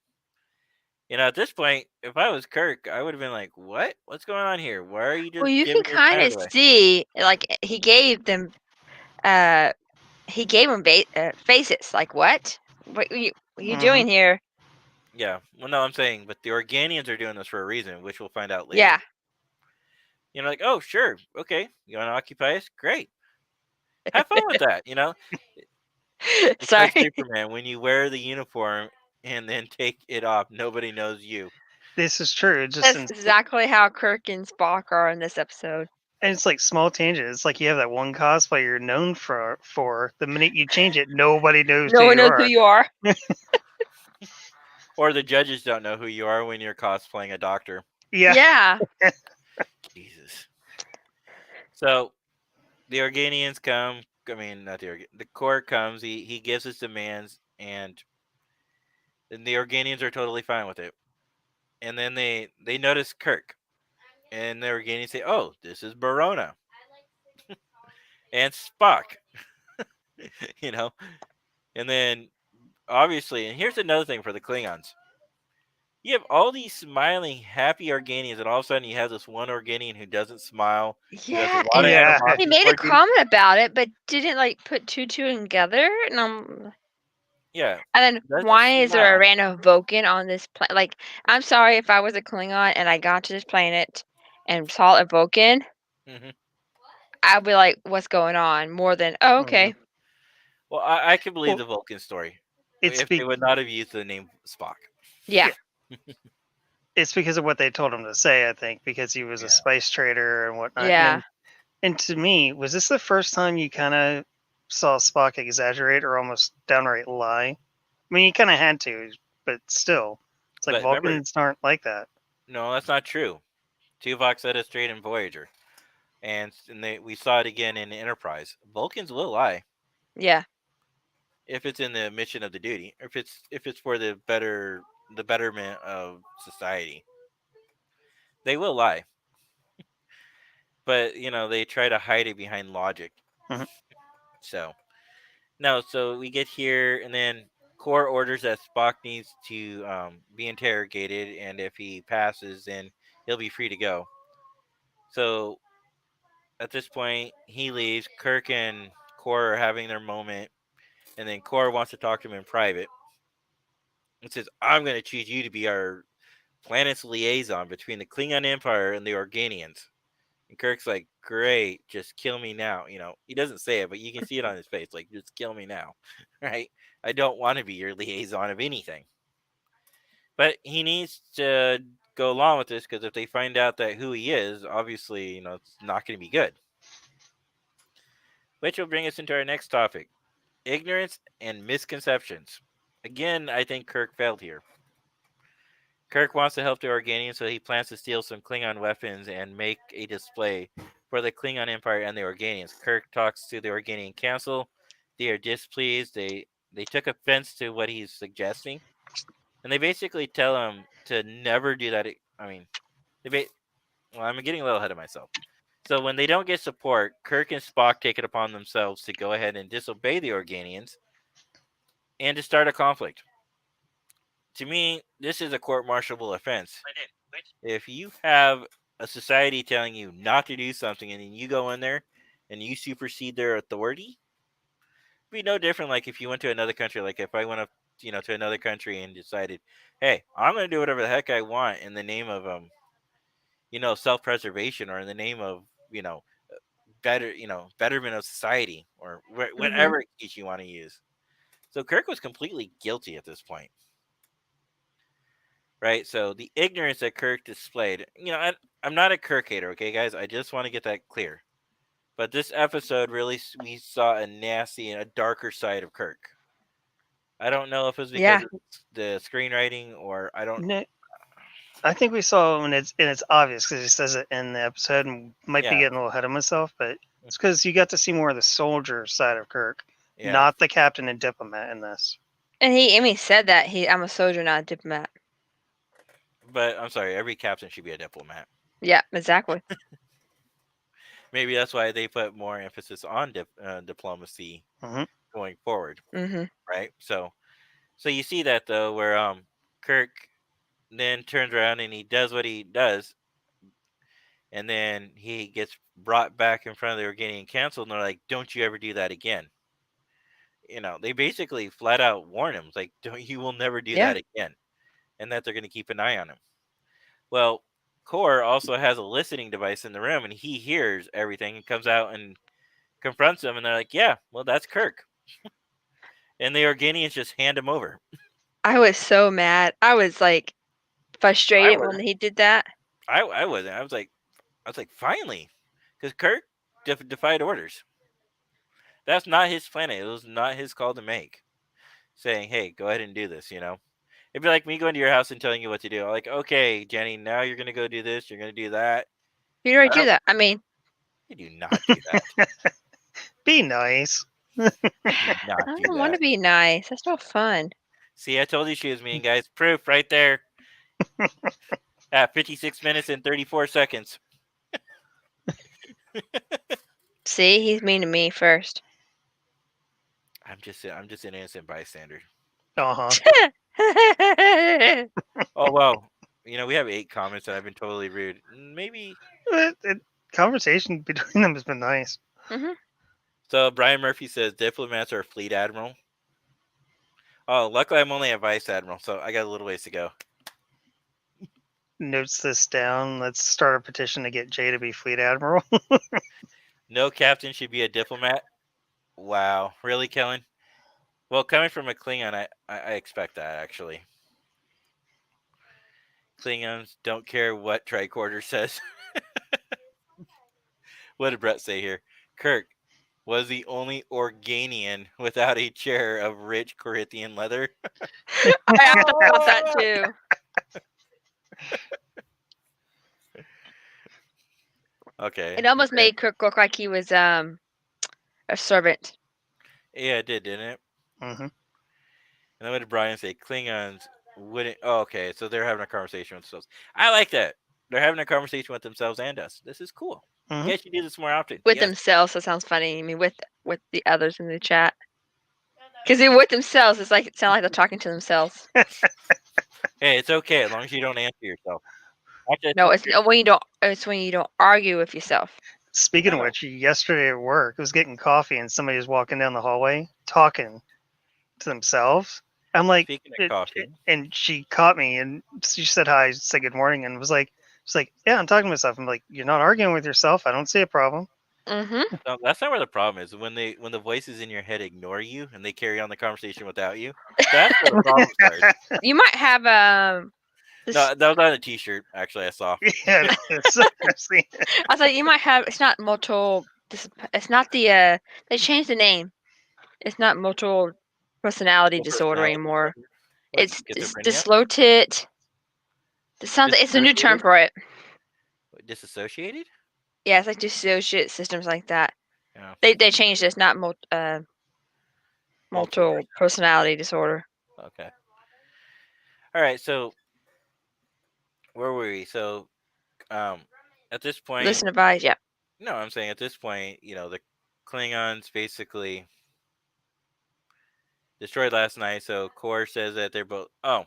At this point, if I was Kirk, I would have been like, "What? What's going on here? Why are you
Well,
just
you can
giving your
kind
planet
of
away?"
see, like uh, he gave them faces. Like what are you
hmm
doing here?
Yeah, well, no, I'm saying, but the Organians are doing this for a reason, which we'll find out later.
Yeah.
Like, oh, sure, okay, you want to occupy us? Great, have fun with that. It's like
Sorry.
Superman when you wear the uniform and then take it off, nobody knows you.
This is true. It just
That's exactly how Kirk and Spock are in this episode.
and it's like small changes. It's like you have that one cosplay you're known for. The minute you change it, nobody knows who
No one
you
knows who
are.
you are.
Or the judges don't know who you are when you're cosplaying a doctor.
Yeah.
Yeah.
Jesus. So the Organians come. I mean, not the court comes. He gives his demands, and then the Organians are totally fine with it. And then they notice Kirk, and the Organians say, "Oh, this is Barona and Spock," you know. And then obviously, and here's another thing for the Klingons: you have all these smiling, happy Organians, and all of a sudden you have this one Organian who doesn't smile, who has a
Yeah,
lot of
and
Yeah.
he
animosity
made a
towards you.
comment about it, but didn't like put two together.
Yeah,
And then
doesn't
why is there a
smile.
random Vulcan on this planet? Like, I'm sorry if I was a Klingon and I got to this planet and saw a Vulcan,
Hmm.
I'd be like, "What's going on?" More than, "Oh,
Mhm.
okay,
Well, I can believe
Well,
the Vulcan story
it's
if they
be
would not have used the name Spock.
yeah,
yeah, it's because of what they told him to say. I think because he was a
Yeah,
spice trader and whatnot.
yeah,
And to me, was this the first time you kind of saw Spock exaggerate or almost downright lie? I mean, he kind of had to, but still, it's like
but remember,
Vulcans aren't like that.
no, that's not true. Tuvok said it straight in Voyager, and we saw it again in Enterprise. Vulcans will lie
yeah,
if it's in the mission of the duty, if it's for the betterment of society. They will lie, but they try to hide it behind logic.
Mhm.
So no, so we get here, and then Core orders that Spock needs to be interrogated, and if he passes, then he'll be free to go. So at this point, he leaves. Kirk and Core are having their moment, and then Core wants to talk to him in private and says, "I'm going to choose you to be our planet's liaison between the Klingon Empire and the Organians." And Kirk's like, "Great, just kill me now." He doesn't say it, but you can see it on his face, like, "Just kill me now," right? I don't want to be your liaison of anything. But he needs to go along with this because if they find out that who he is, obviously, it's not going to be good. Which will bring us into our next topic: ignorance and misconceptions. Again, I think Kirk failed here. Kirk wants to help the Organians, so he plans to steal some Klingon weapons and make a display for the Klingon Empire and the Organians. Kirk talks to the Organian Council. They are displeased. They took offense to what he's suggesting, and they basically tell him to never do that. I mean, they ba- well, I'm getting a little ahead of myself. So when they don't get support, Kirk and Spock take it upon themselves to go ahead and disobey the Organians and to start a conflict. To me, this is a court-martialable offense. If you have a society telling you not to do something and then you go in there and you supersede their authority, it'd be no different like if you went to another country. Like if I went up, to another country and decided, hey, I'm going to do whatever the heck I want in the name of self-preservation, or in the name of betterment of society, or
hmm
whatever excuse you want to use. So Kirk was completely guilty at this point. right? So the ignorance that Kirk displayed, I'm not a Kirk hater, okay, guys? I just want to get that clear. But this episode really, we saw a nasty and a darker side of Kirk. I don't know if it was because
Yeah.
of the screenwriting or I don't.
No, I think we saw when it's obvious because he says it in the episode, and might be
Yeah,
getting a little ahead of myself, but it's because you got to see more of the soldier side of Kirk,
yeah.
not the captain and diplomat in this.
And he said that I'm a soldier, not a diplomat.
But I'm sorry, every captain should be a diplomat.
Yeah, exactly.
Maybe that's why they put more emphasis on diplomacy
Hmm.
going forward,
Mm-hmm.
right? So you see that though, where Kirk then turns around and he does what he does, and then he gets brought back in front of the Organian Council, and they're like, "Don't you ever do that again." They basically flat out warn him, like, "Don't you will never do
Yeah.
that again," and that they're going to keep an eye on him. Well, Core also has a listening device in the room, and he hears everything and comes out and confronts him, and they're like, "Yeah, well, that's Kirk," and the Organians just hand him over.
I was so mad. I was like
I
frustrated
was,
when he did that.
I wasn't. I was like, finally, because Kirk defied orders. That's not his planet. It was not his call to make. Saying, "Hey, go ahead and do this." It'd be like me going to your house and telling you what to do. I'm like, "Okay, Jenny, now you're gonna go do this. You're gonna do that."
You already
I
do
don't.
that. I mean,
You do not do that.
Be nice.
You do not
I
do
don't want
that.
to be nice. That's no fun.
See, I told you she was mean, guys. Proof right there. At 56 minutes and 34 seconds.
See, he's mean to me first.
I'm just an innocent bystander.
Uh-huh.
Oh well, we have 8 comments and I've been totally rude. Maybe.
Conversation between them has been nice.
hmm
So Brian Murphy says diplomats are fleet admiral. Oh, luckily I'm only a vice admiral, so I got a little ways to go.
Notes this down. Let's start a petition to get Jay to be fleet admiral.
No captain should be a diplomat. Wow, really, Kellen? Well, coming from a Klingon, I expect that actually. Klingons don't care what tricorder says. What did Brett say here? Kirk was the only Organian without a chair of rich Corinthian leather.
I thought that too.
Okay.
It almost made Kirk look like he was a servant.
Yeah, it did, didn't it?
Hmm.
And then what did Brian say? Klingons wouldn't. Oh, okay, so they're having a conversation with themselves. I like that. They're having a conversation with themselves and us. This is cool.
Hmm.
You guys should do this more often.
With
Yes.
themselves, that sounds funny. I mean, with the others in the chat, because they're with themselves. It's like it sounds like they're talking to themselves.
Hey, it's okay as long as you don't answer yourself. Actually,
No, it's when you don't. It's when you don't argue with yourself.
Speaking of
No.
which, yesterday at work, I was getting coffee and somebody was walking down the hallway talking to themselves. I'm like,
Speaking of coffee,
and she caught me and she said hi, said good morning, and was like, she's like, yeah, I'm talking to myself. I'm like, you're not arguing with yourself. I don't see a problem.
Mm-hmm.
no, that's not where the problem is. When the voices in your head ignore you and they carry on the conversation without you, that's where the problem starts.
You might have this,
No, that was on a T-shirt. Actually, I saw.
Yeah, it's see,
I thought you might have. It's not multiple. It's not the. They changed the name. It's not multiple personality disorder
Personality
anymore.
disorder. What,
It's
schizophrenia?
dislocated. Something. It's a new term
Dissociated?
for it.
Disassociated?
Yeah, it's like dissociate systems like that.
Yeah.
They changed it. It's not multiple
Multiple.
personality disorder.
Okay. All right. So where were we? So at this point,
Listen advice. Yeah.
no, I'm saying at this point, the Klingons basically destroyed last night. So Core says that they're both. Oh,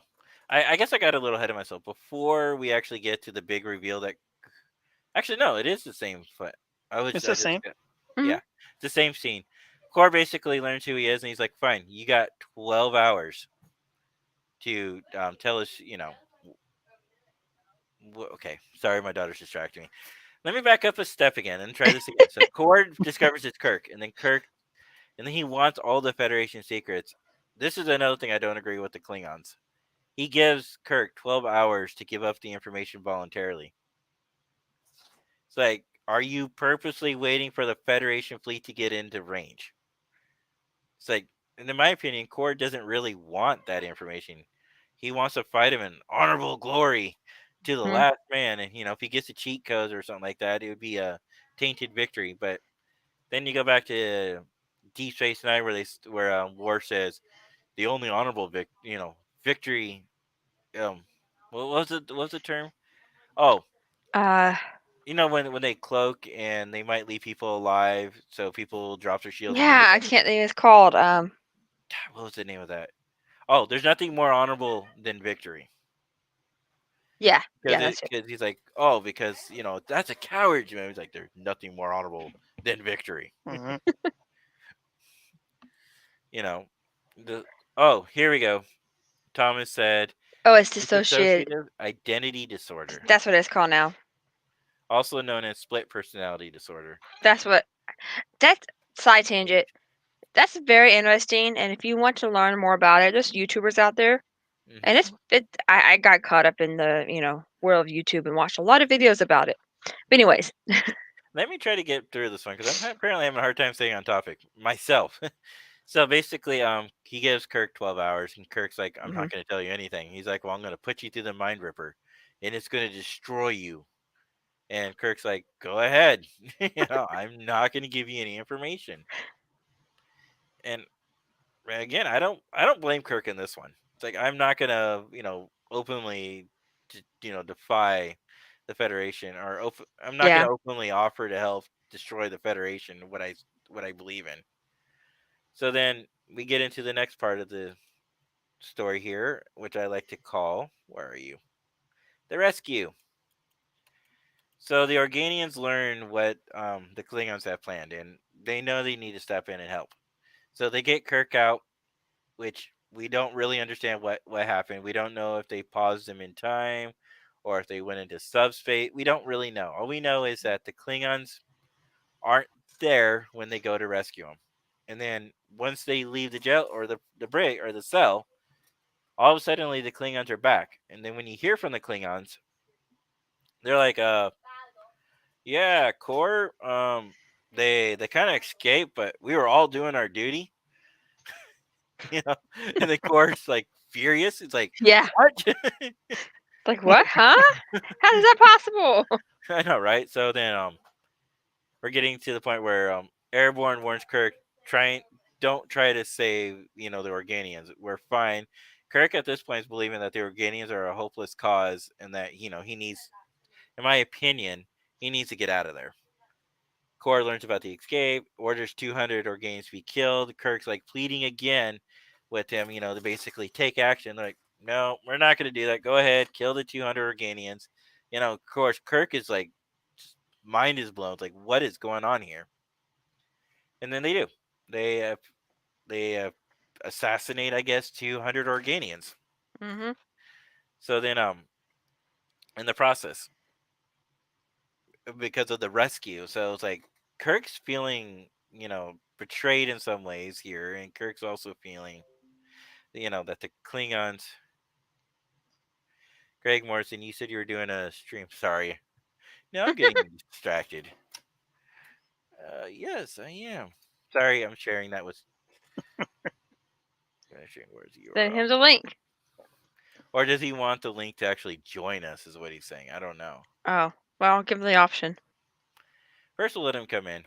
I guess I got a little ahead of myself before we actually get to the big reveal that. Actually, no, it is the same. But
it's the same.
yeah,
Mhm.
it's the same scene. Core basically learns who he is, and he's like, "Fine, you got 12 hours to tell us, okay, sorry, my daughter's distracting me. Let me back up a step again and try this again. So Cord discovers it's Kirk, and then he wants all the Federation secrets. This is another thing I don't agree with the Klingons. He gives Kirk 12 hours to give up the information voluntarily. It's like, are you purposely waiting for the Federation fleet to get into range? It's like, and in my opinion, Cord doesn't really want that information. He wants to fight him in honorable glory to the
Hmm.
last man. And, if he gets the cheat codes or something like that, it would be a tainted victory. But then you go back to Deep Space Nine, where War says the only honorable victory. Um, what was it? What was the term? Oh,
Uh,
when they cloak and they might leave people alive, so people drop their shields and then
yeah, I can't think it's called.
what was the name of that? Oh, there's nothing more honorable than victory.
Yeah,
Because
yeah, that's it.
he's like, oh, because that's a coward. He's like, there's nothing more honorable than victory.
Hmm.
You know, the oh, here we go. Thomas said
Oh, it's dissociative.
dissociative identity disorder,
That's what it's called now.
also known as split personality disorder.
That's what. That's side tangent. That's very interesting, and if you want to learn more about it, there's YouTubers out there, and
Hmm.
I got caught up in the world of YouTube and watched a lot of videos about it. But anyways,
Let me try to get through this one because apparently having a hard time staying on topic myself. So basically, he gives Kirk 12 hours, and Kirk's like, "I'm
hmm
not going to tell you anything." He's like, "Well, I'm going to put you through the Mind Ripper, and it's going to destroy you." And Kirk's like, "Go ahead, I'm not going to give you any information." And again, I don't blame Kirk in this one. It's like I'm not going to, openly, defy the Federation, or I'm not going
yeah.
to openly offer to help destroy the Federation. What I believe in. So then we get into the next part of the story here, which I like to call, where are you? The rescue. So the Organians learn what the Klingons have planned, and they know they need to step in and help. So they get Kirk out, which we don't really understand what happened. We don't know if they paused him in time or if they went into subspace. We don't really know. All we know is that the Klingons aren't there when they go to rescue him. And then once they leave the jail or the brig or the cell, all of a sudden the Klingons are back. And then when you hear from the Klingons, they're like, yeah, core, they kind of escaped, but we were all doing our duty, you know. And the core's like furious. It's like,
Yeah.
what?
Like what? Huh? How is that possible?
I know, right? So then we're getting to the point where Airborne warns Kirk, try don't try to save, the Organians. We're fine. Kirk at this point is believing that the Organians are a hopeless cause and that, he needs, in my opinion, he needs to get out of there. Core learns about the escape, orders 200 Organians to be killed. Kirk's like pleading again with him, to basically take action. They're like, no, we're not going to do that. Go ahead, kill the 200 Organians. Of course, Kirk is like, mind is blown. It's like, what is going on here? And then they do. They they assassinate, I guess, 200 Organians.
hmm
So then, in the process, because of the rescue, so it's like Kirk's feeling, betrayed in some ways here, and Kirk's also feeling, that the Klingons. Greg Morrison, you said you were doing a stream. Sorry, no, I'm getting distracted. Yes, I am. Sorry, I'm sharing that with. Where's the
Send
URL?
him the link.
Or does he want the link to actually join us? Is what he's saying. I don't know.
Oh, well, I'll give him the option.
First, we'll let him come in.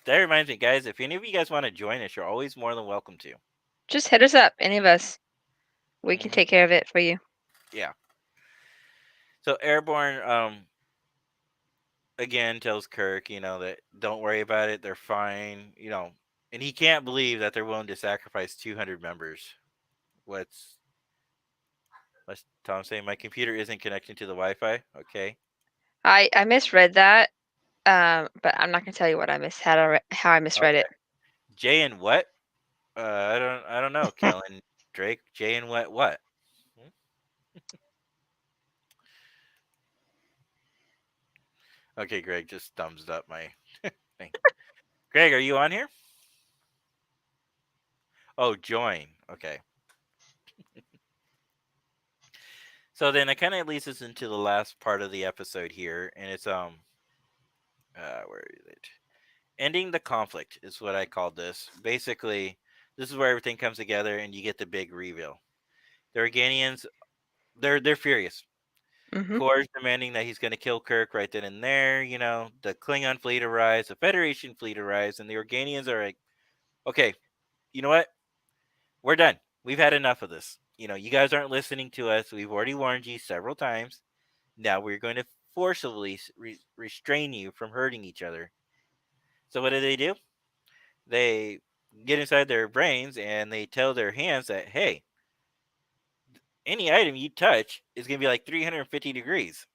That reminds me, guys. If any of you guys want to join us, you're always more than welcome to.
Just hit us up, any of us. We can
Hmm.
take care of it for you.
Yeah. So Airborne, again tells Kirk, that don't worry about it. They're fine. And he can't believe that they're willing to sacrifice 200 members. What's What's Tom saying? My computer isn't connecting to the Wi-Fi. Okay.
I misread that, but I'm not gonna tell you what I how I misread
Okay.
it.
Jay and what? I don't know. Kellen Drake. Jay and what? What? Hmm? Okay, Greg just thumbs up my thing. Greg, are you on here? Oh, join. Okay. So then it kind of leads us into the last part of the episode here, and it's where is it? Ending the conflict is what I called this. Basically, this is where everything comes together, and you get the big reveal. The Organians, they're furious.
Mhm.
Kor's demanding that he's going to kill Kirk right then and there. The Klingon fleet arrives, the Federation fleet arrives, and the Organians are like, okay, you know what? We're done. We've had enough of this. You guys aren't listening to us. We've already warned you several times. Now we're going to forcibly restrain you from hurting each other. So what do? They get inside their brains and they tell their hands that, hey, any item you touch is going to be like 350 degrees.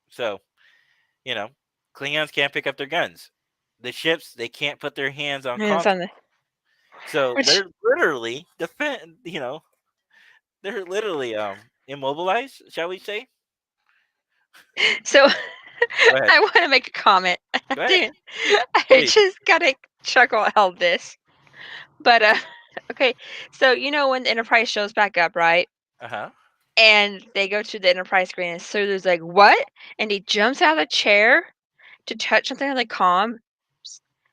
So, you know, Klingons can't pick up their guns. The ships, they can't put their hands on
And it's on
console.
the
So
which
they're literally they're literally immobilized, shall we say?
so
Go ahead.
I want to make a comment.
Go ahead.
Dude, I
Please.
just gotta chuckle at all this. But okay, so when the Enterprise shows back up, right?
Uh-huh.
And they go to the Enterprise screen, and Sulu's like, "What?" And he jumps out of the chair to touch something on the comm,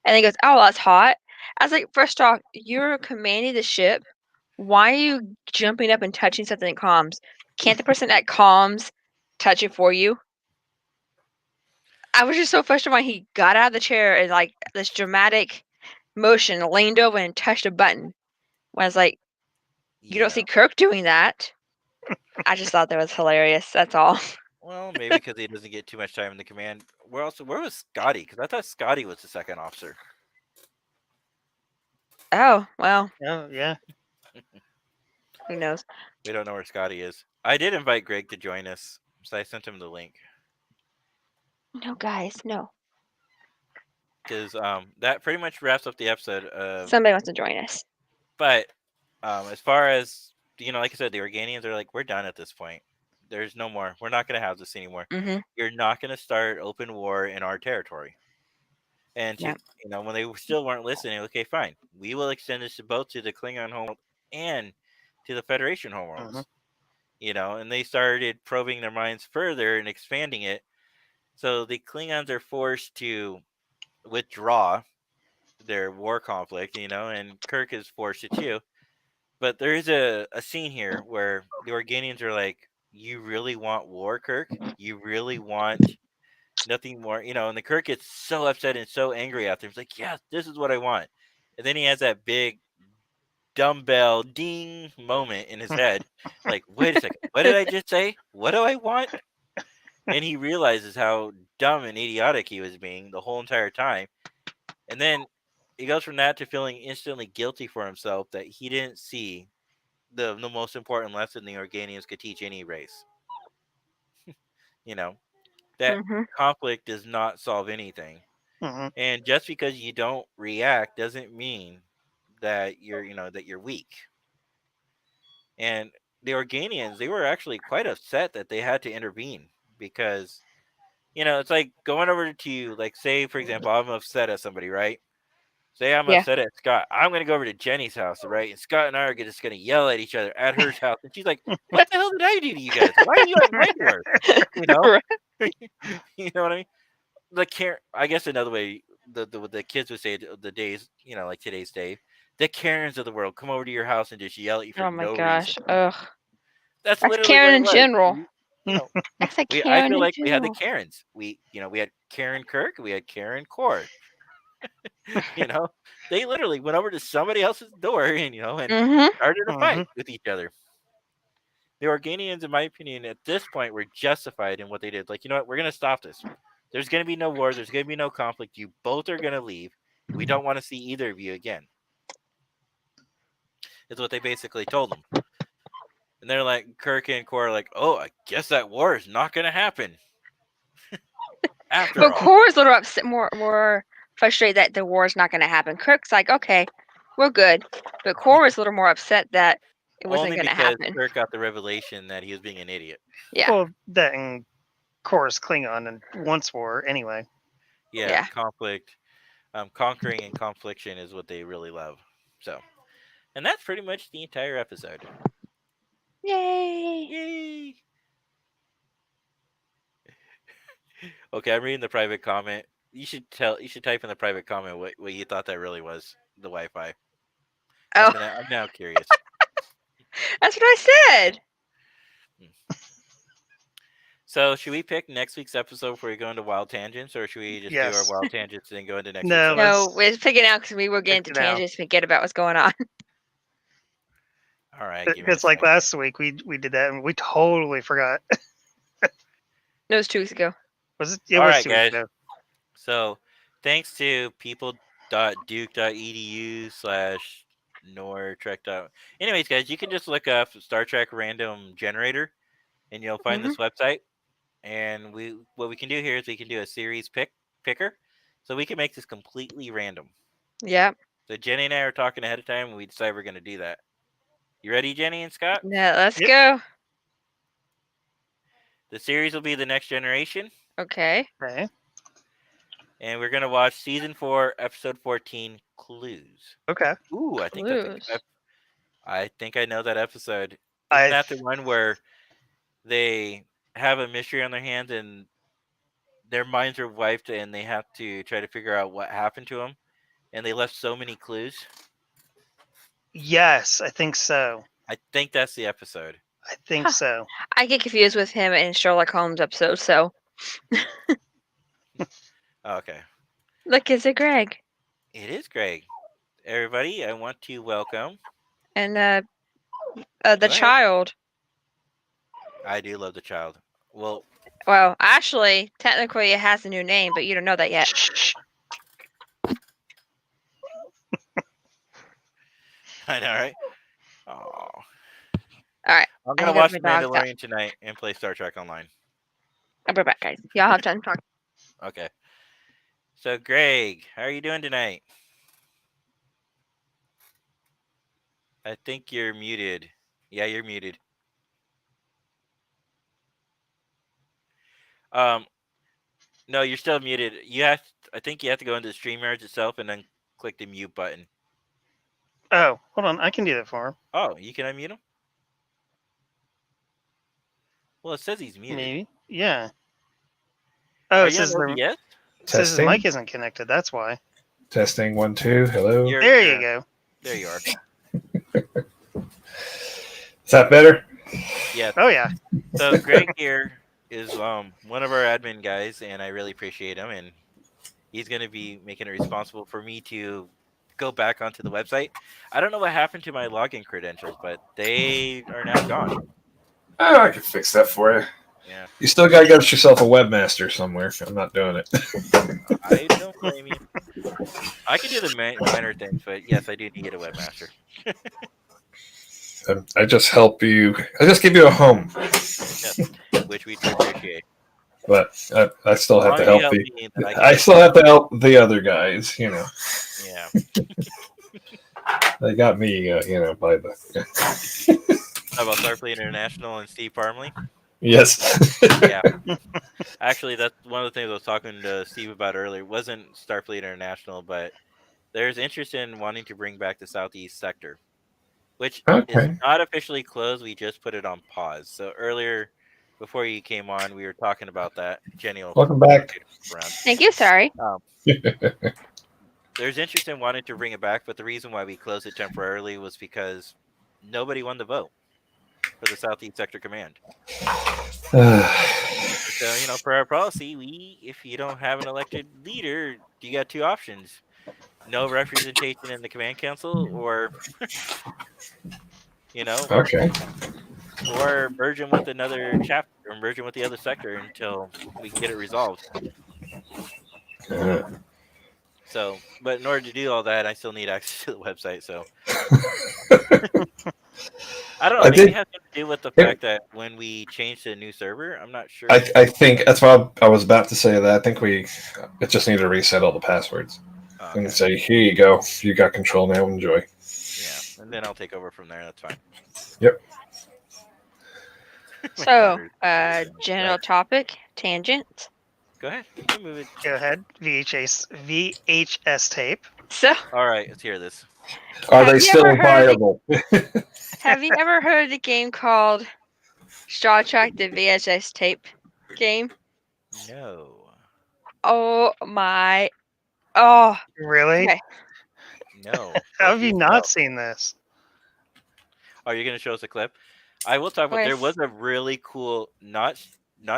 and he goes, "Oh, that's hot." I was like, first off, you're commanding the ship. Why are you jumping up and touching something that comms? Can't the person at comms touch it for you? I was just so frustrated when he got out of the chair and like this dramatic motion, leaned over and touched a button. When I was like, you don't
Yeah.
see Kirk doing that. I just thought that was hilarious. That's all.
Well, maybe because he doesn't get too much time in the command. Where was Scotty? Because I thought Scotty was the second officer.
Oh, well,
Oh yeah.
who knows?
We don't know where Scotty is. I did invite Greg to join us, so I sent him the link.
No, guys, no.
Because that pretty much wraps up the episode.
Somebody wants to join us.
But as far as like I said, the Organians are like, we're done at this point. There's no more. We're not going to have this anymore.
Mm-hmm.
You're not going to start open war in our territory. And
Yeah.
when they still weren't listening, okay, fine. We will extend this to both to the Klingon homeworld and to the Federation
Mhm.
homeworlds. And they started probing their minds further and expanding it. So the Klingons are forced to withdraw their war conflict, and Kirk is forced to too. But there is a scene here where the Organians are like, you really want war, Kirk? You really want nothing more? And the Kirk gets so upset and so angry after. He's like, yes, this is what I want. And then he has that big dumbbell ding moment in his head. Like, wait a second, what did I just say? What do I want? And he realizes how dumb and idiotic he was being the whole entire time. And then he goes from that to feeling instantly guilty for himself that he didn't see the most important lesson the Organians could teach any race. You know, that
Mm-hmm.
conflict does not solve anything.
Mhm.
And just because you don't react doesn't mean that you're weak. And the Organians, they were actually quite upset that they had to intervene because it's like going over to, like, say for example, I'm upset at somebody, right? Say I'm
Yeah.
upset at Scott. I'm gonna go over to Jenny's house, right? And Scott and I are just gonna yell at each other at her house. And she's like, "What the hell did I do to you guys? Why are you at my door?" You know,
Right.
you know what I mean? I guess another way the kids would say it, the days, like today's day, the Karens of the world come over to your house and just yell at you for
Oh my
no reason.
gosh. Ugh.
That's
That's
literally what
Karen
it
in
was.
general.
You know,
That's a
I
Karen
feel
in
like we had the
general.
Karens. We had Karen Kirk, we had Karen Core. You know, they literally went over to somebody else's door and
Mm-hmm.
started a
Mhm.
fight with each other. The Organians, in my opinion, at this point were justified in what they did. Like, you know what, we're gonna stop this. There's gonna be no war, there's gonna be no conflict. You both are gonna leave. We don't want to see either of you again. Is what they basically told them. And they're like, Kirk and Core are like, oh, I guess that war is not gonna happen after
But
all.
Cora's a little upset, more frustrated that the war's not going to happen. Kirk's like, okay, we're good. But Cora's a little more upset that it wasn't
Only
going to
because
happen.
Kirk got the revelation that he was being an idiot.
Yeah.
Well, that and Chorus Klingon and once war anyway.
Yeah,
Yeah.
conflict, conquering and confliction is what they really love. So, and that's pretty much the entire episode.
Yay.
Yay! Okay, I'm reading the private comment. You should tell. You should type in the private comment what you thought that really was. The Wi-Fi.
Oh,
I'm now curious.
that's what I said.
Hmm. So should we pick next week's episode before we go into wild tangents, or should we just do our
Yes.
wild tangents and then go into next week's
No,
episode?
No,
let's
we're picking out because we were getting
pick
to
it out.
tangents and forget about what's going on.
All right, give me a
Because like
sec.
last week we did that and we totally forgot.
That was 2 weeks ago.
Was it? It
All
was
right,
2 weeks
guys.
ago.
So thanks to people.duke.edu/nortrek. Anyways, guys, you can just look up Star Trek random generator, and you'll find
Hmm.
this website. And what we can do here is we can do a series picker, so we can make this completely random.
Yep.
So Jenny and I are talking ahead of time, and we decide we're going to do that. You ready, Jenny and Scott?
Yeah, let's
Yep.
go.
The series will be The Next Generation,
Okay.
Okay.
and we're going to watch season 4, episode 14, Clues.
Okay.
Ooh, I think that's a good.
Clues.
I think I know that episode. Isn't
I
that the one where they have a mystery on their hands and their minds are wiped and they have to try to figure out what happened to them? And they left so many clues.
yes, I think so.
I think that's the episode.
I think
Huh.
so.
I get confused with him in Sherlock Holmes episode, so
Oh, okay.
look, is it Greg?
It is Greg. Everybody, I want to welcome.
And
Go
the
ahead.
child.
I do love the child. Well,
Well, actually, technically it has a new name, but you don't know that yet.
Shh.
I know, right? Oh.
All right.
I'm
I
going to
gotta
watch
let
The
my dog out.
Mandalorian tonight and play Star Trek Online.
I'll be back, guys. Y'all have time to talk.
Okay. So, Greg, how are you doing tonight? I think you're muted. Yeah, you're muted. Um, no, you're still muted. I think you have to go into StreamYards itself and then click the mute button.
Oh, hold on. I can do that for him.
Oh, you can unmute him? Well, it says he's muted.
Maybe. Yeah. Oh,
Are
it
you on
says,
OBS?
it says his
Testing.
mic isn't connected. That's why.
Testing 1 2. Hello.
There you go.
There you are.
Is that better?
Yeah.
Oh yeah.
So Greg here is one of our admin guys, and I really appreciate him. And he's going to be making it responsible for me to go back onto the website. I don't know what happened to my login credentials, but they are now gone.
Oh, I can fix that for you.
Yeah,
You still got to get yourself a webmaster somewhere. I'm not doing it.
I don't blame you. I can do the minor things, but yes, I do need a webmaster.
I just help you. I just give you a home,
Yes, which we do appreciate.
but I still have
As
to
long as
help
you
the.
me, then I can
I
help
still have to help the other guys. You know,
you. Yeah.
they got me. By the.
How about Starfleet International and Steve Parmley?
Yes.
Yeah. Actually, that's one of the things I was talking to Steve about earlier. It wasn't Starfleet International, but there's interest in wanting to bring back the Southeast sector, which is
Okay.
not officially closed. We just put it on pause. So earlier, before you came on, we were talking about that. Jenny will
Welcome back.
around.
Thank you. Sorry.
There's interest in wanting to bring it back, but the reason why we closed it temporarily was because nobody won the vote for the Southeast Sector Command. So, for our policy, if you don't have an elected leader, you got two options: no representation in the command council, or
Okay.
or merge them with another chapter, or merge them with the other sector until we can get it resolved. So, but in order to do all that, I still need access to the website. So, I don't know. Maybe it has something to do with the fact that when we changed to a new server, I'm not sure.
I think that's what I was about to say. That I think it just need to reset all the passwords and say, here you go. You got control now. Enjoy.
Yeah, and then I'll take over from there. That's fine.
Yep.
So, general topic, tangent.
Go ahead. You can move it.
Go ahead. VHS tape.
So,
All right, let's hear this.
Are
Have
they
you
still
ever heard
viable?
have you ever heard of the game called Star Trek: The VHS Tape game?
No.
Oh my. Oh.
Really?
Okay.
No.
How have you
please
not
no.
seen this?
Are you gonna show us a clip? I will talk about.
Where's
There was a really cool, not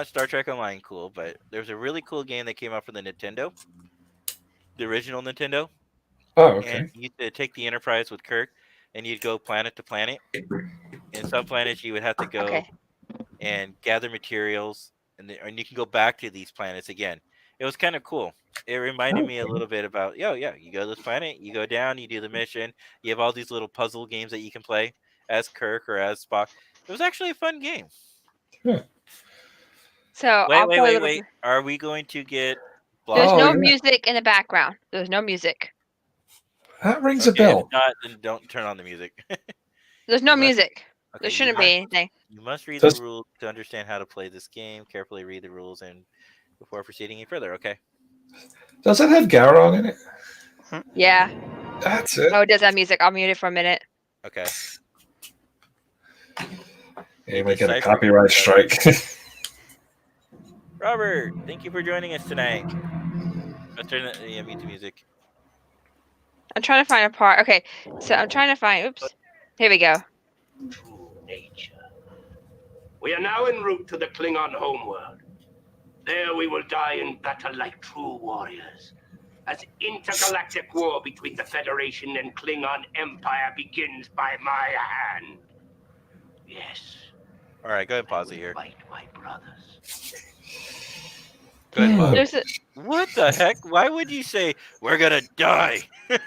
Star Trek Online cool, but there was a really cool game that came out for the Nintendo, the original Nintendo,
Oh,
and
okay.
you could take the Enterprise with Kirk, and you'd go planet to planet. In some planets, you would have to go
okay?
and gather materials, and you can go back to these planets again. It was kind of cool. It reminded me a
Okay.
little bit about, yeah, you go to this planet, you go down, you do the mission, you have all these little puzzle games that you can play as Kirk or as Spock. It was actually a fun game.
Huh.
So
Wait,
I'll
wait,
play a
wait,
little.
wait. Are we going to get
There's
blocked
Oh,
no
or
yeah.
music in the background. There's no music.
That rings a
okay? If
bell.
not, then don't turn on the music.
There's no
you must
music. There
okay.
shouldn't be anything.
You must read the
Does
rules to understand how to play this game. Carefully read the rules and before proceeding any further. Okay.
does it have Garon in it?
Yeah.
That's it.
Oh, it does have music. I'll mute it for a minute.
Okay.
You might get a
Decipher
copyright strike.
Robert, thank you for joining us tonight. I'll turn mute the music.
I'm trying to find a part. Okay, so I'm trying to find. Oops. Here we go.
True nature. We are now en route to the Klingon homeworld. There we will die in battle like true warriors. As intergalactic war between the Federation and Klingon Empire begins by my hand. Yes.
All right, go ahead and pause it here.
Fight my brothers.
Go ahead and pause.
There's a,
What the heck? Why would you say we're gonna die?
so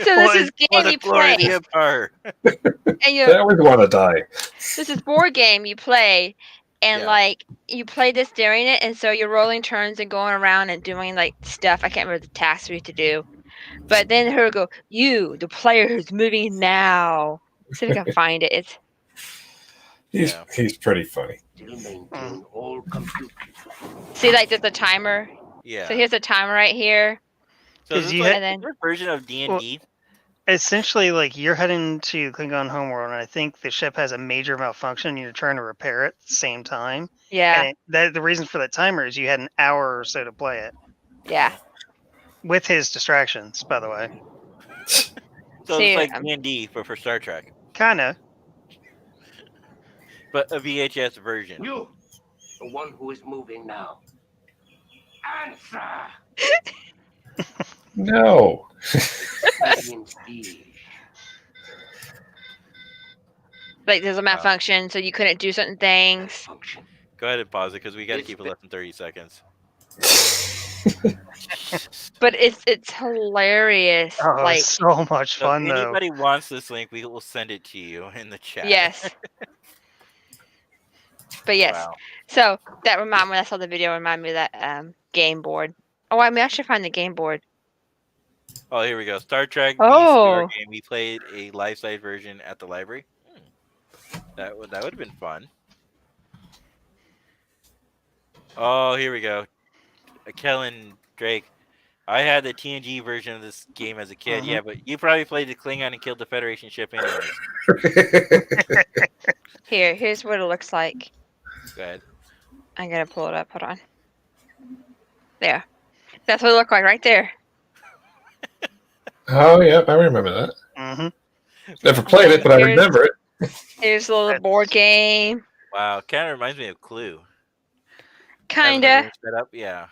this is
For
game
the
you
glory
play,
of the Empire.
and
They always want to die.
this is board game you play, and
Yeah.
like you play this during it, and so you're rolling turns and going around and doing like stuff. I can't remember the tasks we have to do, but then her go, you, the player who's moving now. See if I can find it. It's
He's pretty funny.
Still maintain all compute.
see like there's a timer.
Yeah.
So here's a timer right here.
So is
'Cause
this
you
like
had-
is there a version of D&D?
Essentially, like you're heading to Klingon homeworld, and I think the ship has a major malfunction. And you're trying to repair it at the same time.
Yeah,
And the reason for that timer is you had an hour or so to play it
yeah.
with his distractions. By the way,
So
See,
it's like D&D for Star Trek,
kinda.
but a VHS version.
You, the one who is moving now. Answer!
No.
Obedience be.
Like there's a malfunction, so you couldn't do certain things.
Function.
Go ahead and pause it because we got to
It's
keep it
the-
less than 30 seconds.
But it's hilarious.
Oh,
like
it's so much
So
fun
if
though.
anybody wants this link, we will send it to you in the chat.
yes. But yes.
Wow.
So that reminded me when I saw the video reminded me of that game board. Oh, I mean I should find the game board.
Oh, here we go. Star Trek
Oh.
VCR game. We played a life-size version at the library. That would have been fun. Oh, here we go. Kellen Drake. I had the TNG version of this game as a kid. Yeah, but you probably played the Klingon and killed the Federation ship anyways.
Here's what it looks like.
Go ahead.
I'm gonna pull it up. Hold on. There. That's what it looked like right there.
Oh, yep, I remember that.
Mm-hmm.
Never played it, but I
Here's-
remember it.
Here's a little board game.
Wow, kind of reminds me of Clue.
Kinda.
Set up, yeah.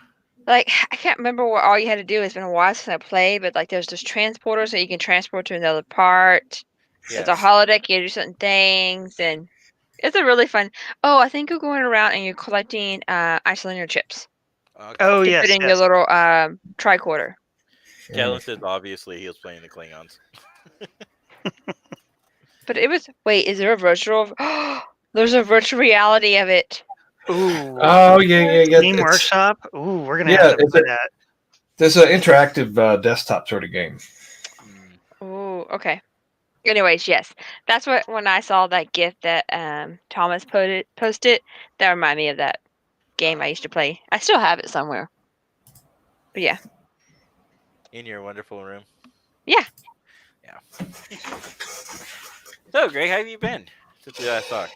Like I can't remember what all you had to do. It's been a while since I played, but like there's this transporter so you can transport to another part. There's a holodeck, you do certain things, and it's a really fun. Oh, I think you're going around and you're collecting isolander chips
Okay.
Oh
to
yes,
put in
yes.
your little tricorder.
Kellen says obviously he was playing the Klingons.
But it was is there a virtual? There's a virtual reality of it.
Ooh.
Oh, yeah.
Team
it's-
Workshop. Ooh, we're gonna
Yeah,
have to
it's
play
a-
that.
There's an interactive desktop sort of game.
Oh, okay. Anyways, yes, that's what when I saw that GIF that Thomas posted, that reminded me of that game I used to play. I still have it somewhere. But yeah,
In your wonderful room.
Yeah.
Yeah. So, Greg, how have you been since we last talked?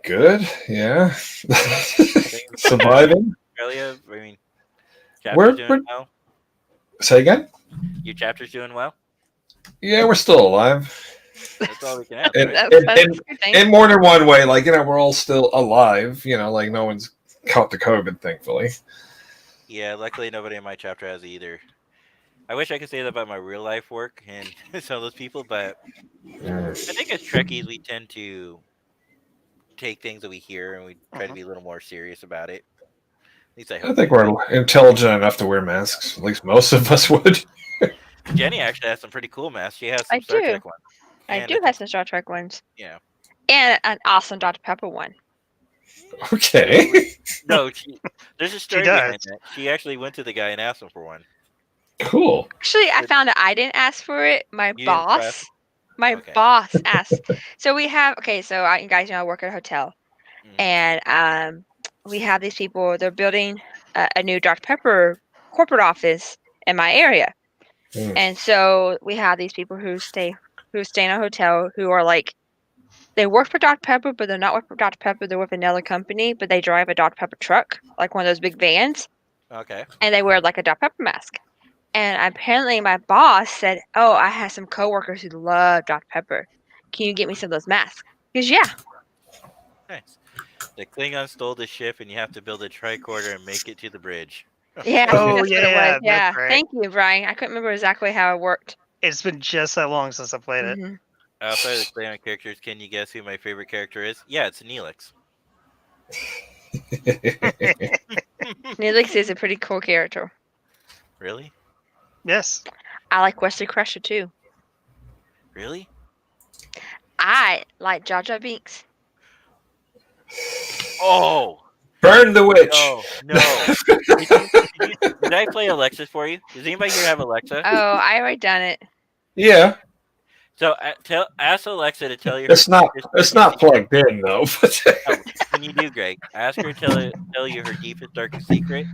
Good, yeah. Surviving.
Australia? I mean, Chapter's doing well.
Say again?
Your chapter's doing well.
Yeah, we're still alive.
That's all we can ask,
In,
right?
That's a good thing.
in more than one way. Like, we're all still alive. Like no one's caught the COVID, thankfully.
Yeah, luckily nobody in my chapter has either. I wish I could say that about my real life work and some of those people, but I think as Trekkies we tend to take things that we hear and we try to be a little more serious about it. At least I hope.
I think we're intelligent enough to wear masks. At least most of us would.
Jenny actually has some pretty cool masks. She has some
I
Star
do.
Trek ones.
I
And
do
think-
have some Star Trek ones.
Yeah.
And an awesome Dr. Pepper one.
Okay.
No, there's a story
does.
behind that. She actually went to the guy and asked him for one.
Cool.
Actually, I found out I didn't ask for it. My
You didn't
boss. My
Okay.
boss asked. So we have you guys know I work at a hotel.
Mhm.
And we have these people. They're building a new Dr. Pepper corporate office in my area, and so we have these people who stay in a hotel who are like, they work for Dr. Pepper, but they're not with Dr. Pepper. They're with another company, but they drive a Dr. Pepper truck, like one of those big vans,
Okay.
and they wear like a Dr. Pepper mask. And apparently, my boss said, "Oh, I have some coworkers who love Dr. Pepper. Can you get me some of those masks?" Because yeah.
Nice. The Klingon stole the ship, and you have to build a tricorder and make it to the bridge.
Yeah,
Oh,
that's what it
yeah,
was. Yeah,
that's right.
thank you, Brian. I couldn't remember exactly how it worked.
It's been just that long since I played it.
Mhm.
Outside of the Klingon characters, can you guess who my favorite character is? Yeah, it's Neelix.
Neelix is a pretty cool character.
Really?
Yes.
I like Wesley Crusher too.
Really?
I like Jar Jar Binks.
Oh
Burn the witch.
no! Did I play Alexis for you? Does anybody here have Alexa?
Oh, I already done it.
Yeah.
So ask Alexa to tell you.
It's not plugged in though.
Oh, when you do, Greg, ask her to tell you her deepest, darkest secret,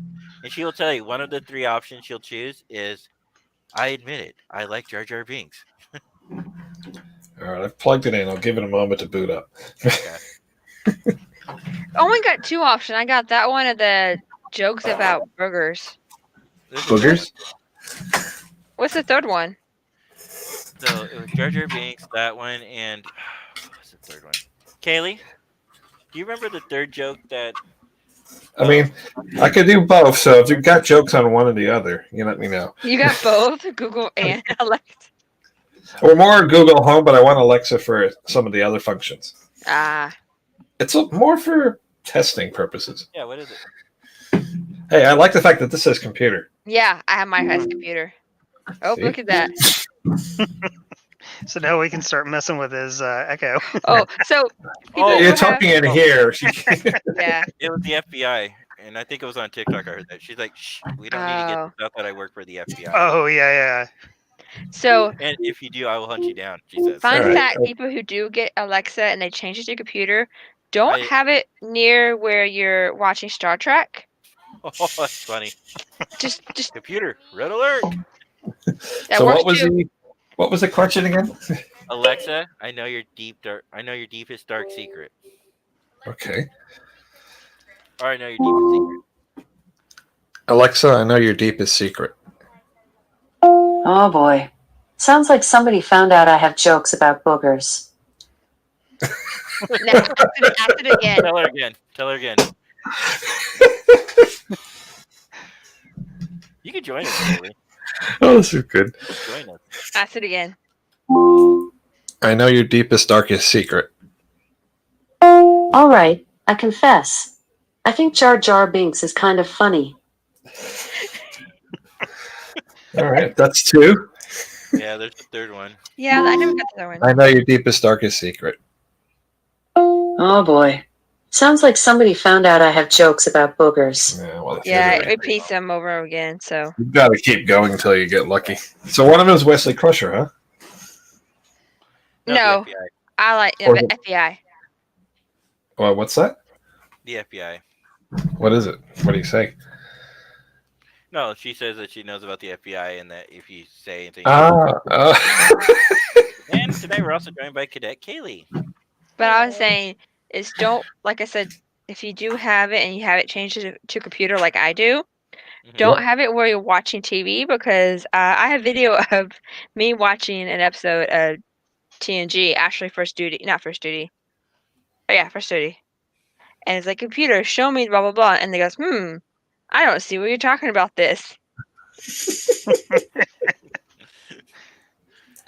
and she will tell you one of the three options she'll choose is, I admit it, I like Jar Jar Binks.
All right, I've plugged it in. I'll give it a moment to boot up.
Okay.
I only got two options. I got that one and the jokes about burgers.
There's a third
Boogers?
What's the third one?
one. So it was Jar Jar Binks, that one, and what's the third one? Kaylee, do you remember the third joke that?
I mean, I could do both. So if you've got jokes on one or the other, you let me know.
You got both Google and Alexa.
Or more Google Home, but I want Alexa for some of the other functions.
Ah,
It's more for testing purposes.
Yeah, what is it?
Hey, I like the fact that this says computer.
yeah, I have my house computer. Oh,
See?
look at that.
So now we can start messing with his Echo.
Oh, so people
Oh,
who
You're
have-
talking in here.
Yeah.
It was the FBI, and I think it was on TikTok. I heard that. She's like, "Shh, we don't need to get
Oh.
this out that I work for the FBI.
Oh, yeah.
So
And if you do, I will hunt you down." She says.
fun
Alright.
fact: people who do get Alexa and they change it to computer, don't
I-
have it near where you're watching Star Trek.
Oh, that's funny.
Just
Computer, red alert.
that
So
works too.
what was the question again?
Alexa, I know your deepest dark secret.
Okay.
Or I know your deepest secret.
Alexa, I know your deepest secret.
Oh boy. Sounds like somebody found out I have jokes about boogers.
Now, ask it again.
Tell her again. Tell her again. You can join us, Haley.
Oh, this is good.
Join us.
Ask it again.
I know your deepest, darkest secret.
All right, I confess. I think Jar Jar Binks is kind of funny.
All right, that's two.
Yeah, there's the third one.
Yeah, I never got the other one.
I know your deepest, darkest secret.
Oh boy. Sounds like somebody found out I have jokes about boogers.
Yeah, well,
Yeah,
you're
it repeats them over again. So
you've got to keep going until you get lucky. So one of them is Wesley Crusher, huh?
No,
No.
The FBI.
I like
Or the-
FBI.
Well, what's that?
The FBI.
What is it? What do you say?
No, she says that she knows about the FBI and that if you say anything. And today we're also joined by Cadet Kaylee.
But I was saying is don't, like I said, if you do have it and you have it changed to computer like I do, Don't
Yep.
have it where you're watching TV because I have video of me watching an episode of TNG, actually First Duty, not First Duty. Oh yeah, First Duty. And it's like, computer, show me blah blah blah, and they goes, I don't see what you're talking about this.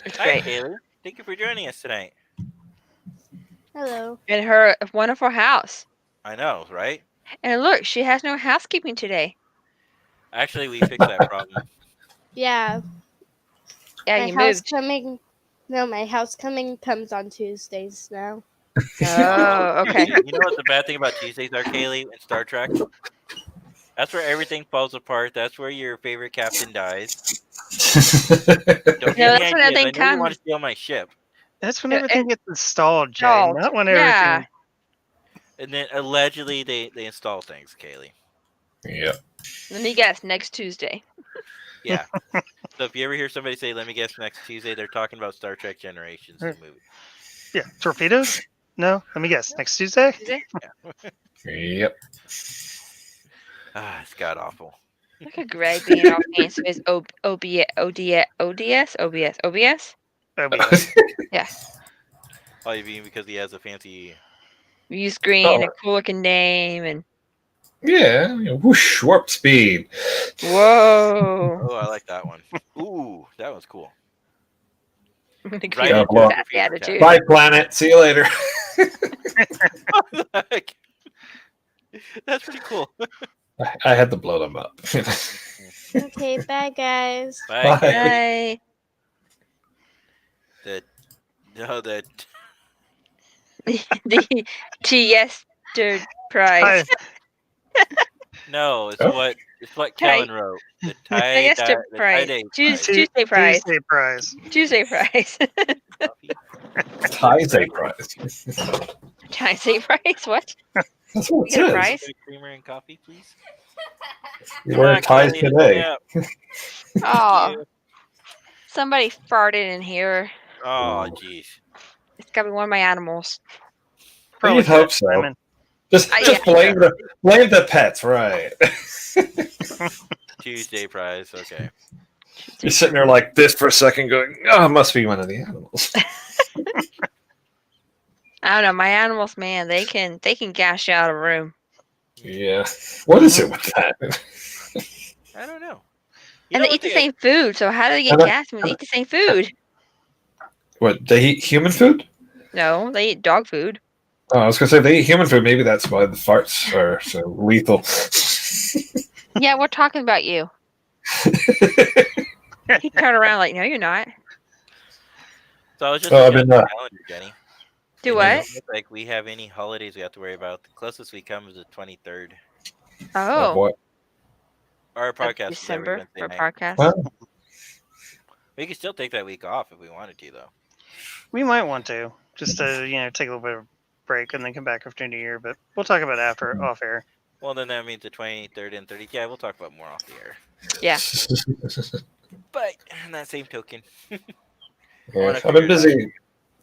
It's
Hi,
great.
Kaylee. Thank you for joining us tonight.
Hello.
In her wonderful house.
I know, right?
And look, she has no housekeeping today.
Actually, we fixed that problem.
Yeah.
Yeah,
my
you
house
moved.
coming. No, my house coming comes on Tuesdays now.
Oh, okay.
You know what the bad thing about Tuesdays are, Kaylee, in Star Trek? That's where everything falls apart. That's where your favorite captain dies. Don't
No,
give me
that's when
ideas.
everything
I know you want
comes.
to steal my ship.
That's when
Uh,
everything
it-
gets installed, Jay.
Installed.
Not when
Yeah.
everything.
And then allegedly they install things, Kaylee.
Yep.
Let me guess, next Tuesday.
Yeah. So if you ever hear somebody say, "Let me guess, next Tuesday," they're talking about Star Trek Generations, the movie.
Yeah, torpedoes. No, let me guess. Next Tuesday.
Tuesday?
Yep.
Ah, it's god awful.
Look at Greg being all fancy with his OBS.
OBS.
Oh, you mean because he has a fancy?
Use green,
Oh.
a cool looking name, and
Yeah. Whoosh, warp speed.
whoa.
Oh, I like that one. Ooh, that was cool.
The
Right
cute
into
little
the
fat
feature
attitude.
Bye, planet. See you later.
That's pretty cool.
I had to blow them up.
Okay, bye guys.
Bye.
Bye.
Kaylee.
Bye.
The
The TS prize.
Hi.
no, it's
Oh.
what
Hi.
Kellen wrote. The
TS
tie
prize.
date
Tuesday prize.
Tuesday prize.
Tuesday prize.
Ties a prize.
Tuesday prize. What?
That's what it
You get a
says.
prize?
Creamer and coffee, please.
You
Come
wear
on,
ties
Kaylee, hook
today.
me up.
Oh,
you.
somebody farted in here.
Oh, jeez.
It's gotta be one of my animals.
You'd hope so.
Simon.
Just
Yeah.
blame the pets, right?
Tuesday prize. Okay.
You're sitting there like this for a second, going, "Oh, it must be one of the animals."
I don't know. My animals, man, they can gash out a room.
Yeah. What is it with that?
I don't know.
And they eat the same food, so how do they get
And I-
gas when they eat the same food?
What, they eat human food?
No, they eat dog food.
Oh, I was gonna say if they eat human food. Maybe that's why the farts are so lethal.
Yeah, we're talking about you. He turned around like, no, you're not.
So I was just
Oh, I've
looking at
been,
the calendar, Jenny.
Do
It
what?
doesn't look like we have any holidays we have to worry about. The closest we come is the 23rd.
Oh boy.
Our
Of
podcast is every
December
Wednesday
for
night.
podcast.
Well,
We could still take that week off if we wanted to, though.
We might want to just to take a little bit of break and then come back after New Year, but we'll talk about it after off air.
Well, then that means the 23rd and 30th. Yeah, we'll talk about more off the air.
Yeah.
But in that same token,
yeah, I've been busy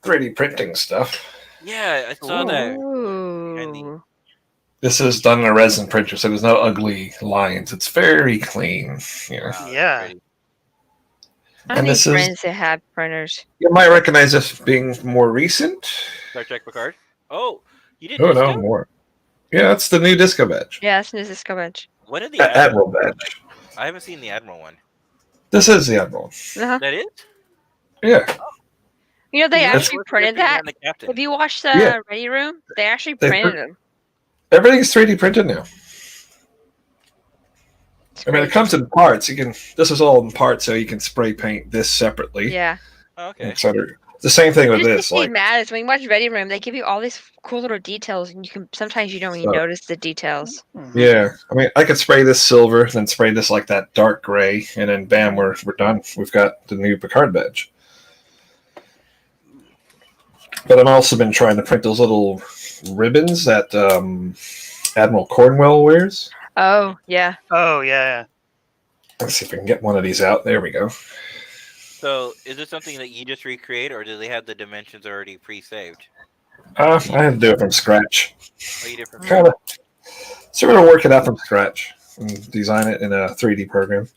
3D printing stuff.
yeah, I saw that.
Ooh.
This is done in a resin printer, so there's no ugly lines. It's very clean. Yeah.
Wow,
Yeah.
pretty.
I
And
need
this is-
friends that have printers.
You might recognize this being more recent.
Star Trek Picard. Oh, you did
Oh
Disco?
no, more. Yeah, that's the new disco badge.
Yeah, that's this coverage.
When did the
Admiral badge.
I haven't seen the Admiral one.
This is the Admiral.
Uh-huh.
That is?
Yeah.
You know, they
That's
actually
What's
printed
different
that.
than the Captain?
If you watch the
Yeah.
Ready Room, they actually
They
printed
print-
them.
Everything's 3D printed now.
It's
I mean, it
crazy.
comes in parts. This is all in parts, so you can spray paint this separately.
Yeah.
Oh, okay.
etc. The same thing with
It just
this.
makes me
Like,
mad is when you watch Ready Room, they give you all these cool little details, and sometimes you don't even
So-
notice the details.
yeah, I mean, I could spray this silver, then spray this like that dark gray, and then bam, we're done. We've got the new Picard badge. But I've also been trying to print those little ribbons that Admiral Cornwell wears.
Oh, yeah.
Oh yeah.
Let's see if I can get one of these out. There we go.
So, is this something that you just recreate, or do they have the dimensions already pre-saved?
I had to do it from scratch.
Are you different?
Kind of sort of work it out from scratch. and design it in a 3D program.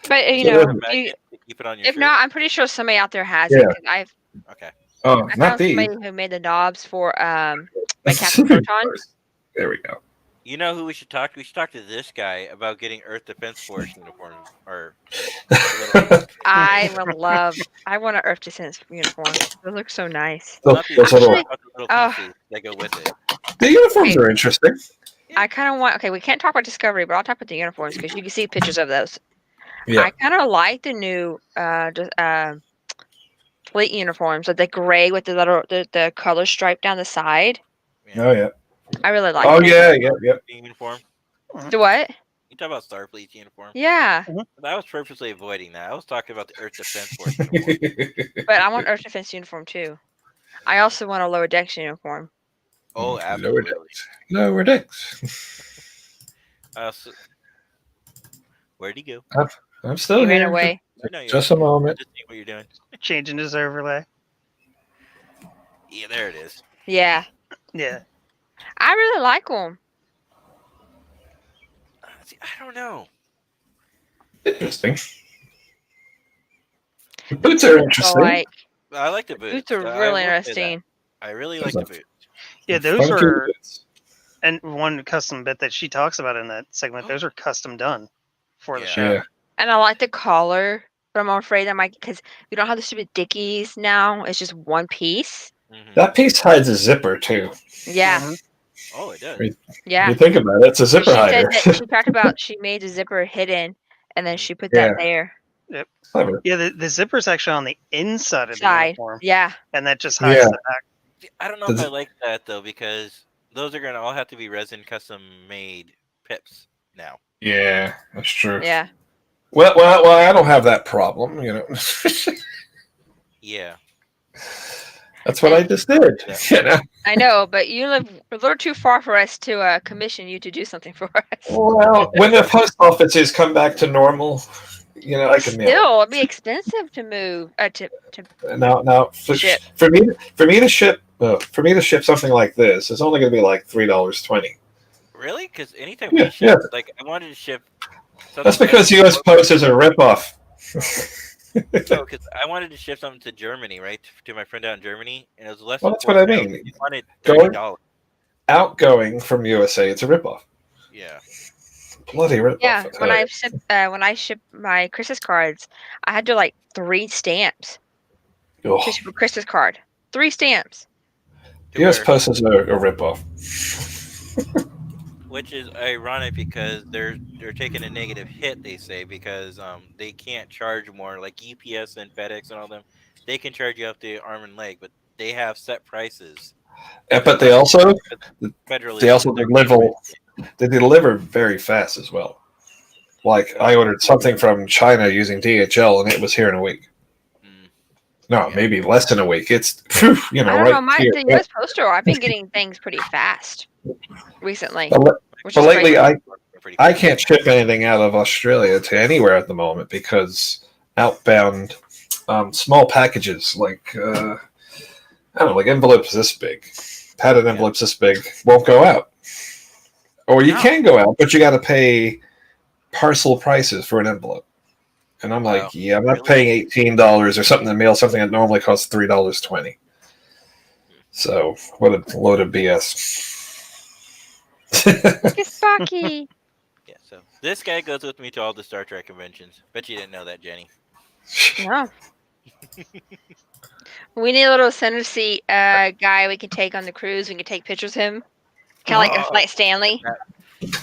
But
You
know,
have a magnet to keep it on your
if
shirt?
not, I'm pretty sure somebody out there has
Yeah.
it. 'Cause
Okay.
Oh,
I
not
found
these.
somebody who made the knobs for my Captain Proton.
There we go.
You know who we should talk to? We should talk to this guy about getting Earth Defense Force uniforms. Or
I would love. I want an Earth Defense uniform. They look so nice.
Those,
not the
those
uniforms,
little,
but the little
Oh.
pieces that go with it.
the uniforms
Okay.
are interesting.
I kind of want. Okay, we can't talk about Discovery, but I'll talk about the uniforms because you can see pictures of those.
Yeah.
I kind of like the new fleet uniforms, like the gray with the little the color stripe down the side.
Oh yeah.
I really like.
Oh
them.
yeah.
The uniform.
The what?
You talk about Starfleet's uniform.
Yeah,
I was purposely avoiding that. I was talking about the Earth Defense Force uniform.
but I want Earth Defense uniform too. I also want a lower decks uniform.
Oh,
Lower
absolutely.
decks. Lower decks.
So, where'd he go?
I'm still
He
here.
ran away.
I know you
Just
are.
a moment.
Just seeing what you're doing.
Changing his overlay.
Yeah, there it is.
Yeah,
Yeah.
I really like them.
See, I don't know.
Interesting. The boots are interesting.
I like the boots.
Boots are
I
really
will say that.
interesting.
I really like the boots.
Yeah, those
Funky
were,
boots.
and one custom bit that she talks about in that segment, those are custom done for the
Yeah.
show.
Yeah.
And I like the collar, but I'm afraid I might because we don't have the stupid Dickies now. It's just one piece.
Mhm.
That piece hides a zipper too.
Yeah,
Mhm.
Oh, it does.
yeah.
You think about it, it's a
But
zipper
she said
hider.
that she talked about she made the zipper hidden, and then
Mhm.
she put
Yeah.
that there.
Clever.
Yeah, the zipper's actually on the inside of the
Side.
uniform,
Yeah.
and that just hides
Yeah.
the back.
See, I don't know if
Does
I
it-
like that though because those are gonna all have to be resin custom made pips now.
Yeah, that's true.
Yeah.
Well, I don't have that problem, you know.
Yeah.
That's what I just did.
Yeah.
You know.
I know, but you live a little too far for us to commission you to do something for us.
Well, when the post offices come back to normal, you know, I can mail
Still, it'd be expensive to move. To
it. Now,
ship.
for me to ship something like this, it's only going to be like $3.20.
Really? Because anytime
Yeah,
we ship,
yeah.
like I wanted to ship.
That's
something
because
that-
U.S. Post is a ripoff.
No, because I wanted to ship something to Germany, right? To my friend out in Germany, and it was less.
Well,
than
that's what I
$4.
mean.
He wanted
Going-
$30.
Outgoing from USA, it's a ripoff.
Yeah.
Bloody ripoff.
Yeah,
I tell
when
you.
I ship my Christmas cards, I had to like 3 stamps
Ugh.
to ship a Christmas card. 3 stamps.
To
U.S.
where-
Post is a ripoff.
which is ironic because they're taking a negative hit, they say, because they can't charge more, like UPS and FedEx and all them. They can charge you up to arm and leg, but they have set prices.
But they also
Federally,
they deliver very fast as well. Like I ordered something from China using DHL, and it was here in a week.
Mm.
No,
Yeah.
maybe less than a week. It's you know
I don't
right
know,
here.
the U.S. Postal, I've been getting things pretty fast recently. Which
But
is
lately,
crazy.
I can't ship anything out of Australia to anywhere at the moment because outbound small packages like I don't know, like envelopes this big, padded envelopes this big won't go out. Or you
No.
can go out, but you got to pay parcel prices for an envelope. And I'm
Wow.
like, yeah, I'm not
Really?
paying $18 or something to mail something that normally costs $3.20. So what a load of BS.
Look at Sparky.
Yeah, so this guy goes with me to all the Star Trek conventions. Bet you didn't know that, Jenny.
No. We need a little center seat guy we can take on the cruise. We can take pictures of him. Kind of like Stanley.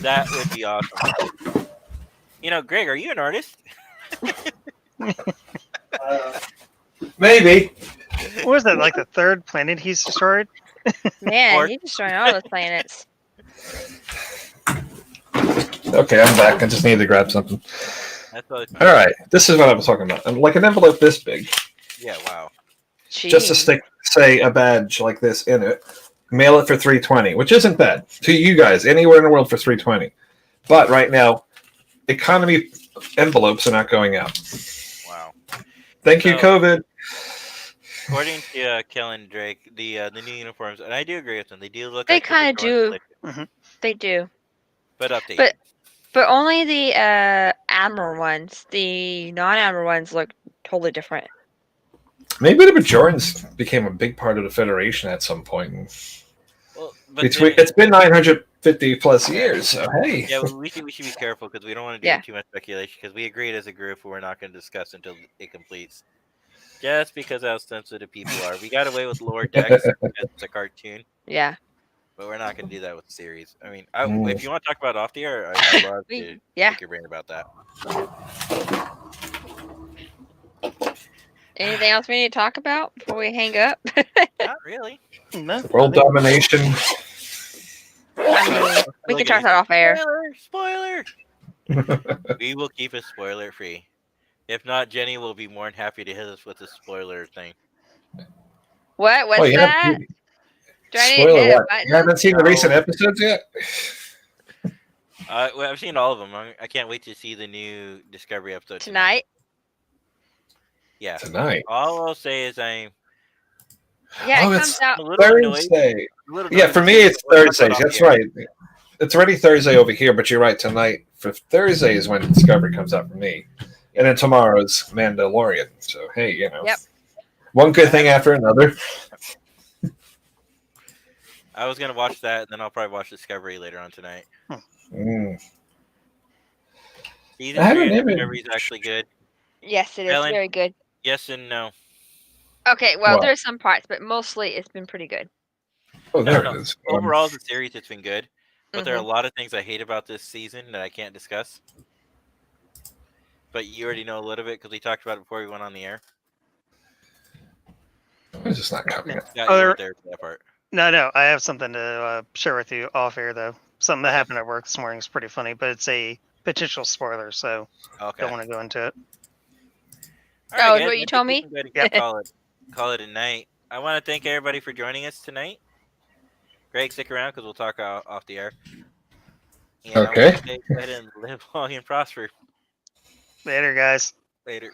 That would be awesome. You know, Greg, are you an artist?
Maybe.
What was that, like the third planet he's destroyed?
Man,
Or-
he's destroying all those planets.
Okay, I'm back. I just need to grab something.
That's totally fine.
All right, this is what I was talking about. Like an envelope this big,
Yeah, wow.
just to
Jeez.
stick, say, a badge like this in it. Mail it for $3.20, which isn't bad to you guys anywhere in the world for $3.20. But right now, economy envelopes are not going out.
Wow.
Thank you,
So-
COVID.
According to Kellen Drake, the new uniforms, and I do agree with them. They do look.
They
like
kinda
Victorian
do.
collection,
They do.
but updated.
But But only the Admiral ones. The non-Admiral ones look totally different.
Maybe the Bajorans became a big part of the Federation at some point.
Well, but
Between
then,
it's been 950 plus years, so hey.
yeah, we should be careful because we don't want to do
Yeah.
too much speculation because we agreed as a group we're not going to discuss until it completes. Just because how sensitive people are, we got away with Lower Decks as it's a cartoon,
Yeah.
but we're not going to do that with the series. I mean,
Mm.
if you want to talk about it off the air, I'd love to
Yeah.
pick your brain about that.
Anything else we need to talk about before we hang up?
Not really.
No,
World domination.
I mean, we can talk that off air.
Spoiler. We will keep it spoiler free. If not, Jenny will be more than happy to hit us with a spoiler thing.
What? What's
Oh, you
that?
haven't-
Do I need to
Spoiler
hit a
what?
button?
You haven't seen the
No.
recent episodes yet?
Well, I've seen all of them. I can't wait to see the new Discovery episode
Tonight?
Yeah.
Tonight.
All I'll say is I'm
Yeah,
Oh,
it
it's
comes out.
a little annoyed.
Thursday.
a little
Yeah,
annoyed
for
with
me
you,
it's
but we'll talk about
Thursdays.
it
That's
off the air.
right. It's already Thursday over here, but you're right. Tonight for Thursday is when Discovery comes out for me, and then tomorrow's Mandalorian. So hey,
Yep.
one good thing after another.
I was gonna watch that, and then I'll probably watch Discovery later on tonight.
Mm.
Season
I
3
haven't
of
even-
Discovery is actually good.
Yes, it is
Ellen?
very good.
Yes and no.
Okay, well,
What?
there's some parts, but mostly it's been pretty good.
Oh, there
No.
it is.
Overall, as a series, it's been good, but there are a
Mhm.
lot of things I hate about this season that I can't discuss. But you already know a little bit because we talked about it before we went on the air.
It's just not coming.
Yeah,
Oh,
you
there-
weren't there for that part.
no, I have something to share with you off air though. Something that happened at work this morning is pretty funny, but it's a potential spoiler, so
Okay.
don't want to go into it.
All
Oh,
guys,
what
I
you
think
told
we
me?
can go ahead and
Yep.
call it a night. I want to thank everybody for joining us tonight. Greg, stick around because we'll talk off the air. And
Okay.
I want to say go ahead and live long and prosper.
Later, guys.
Later.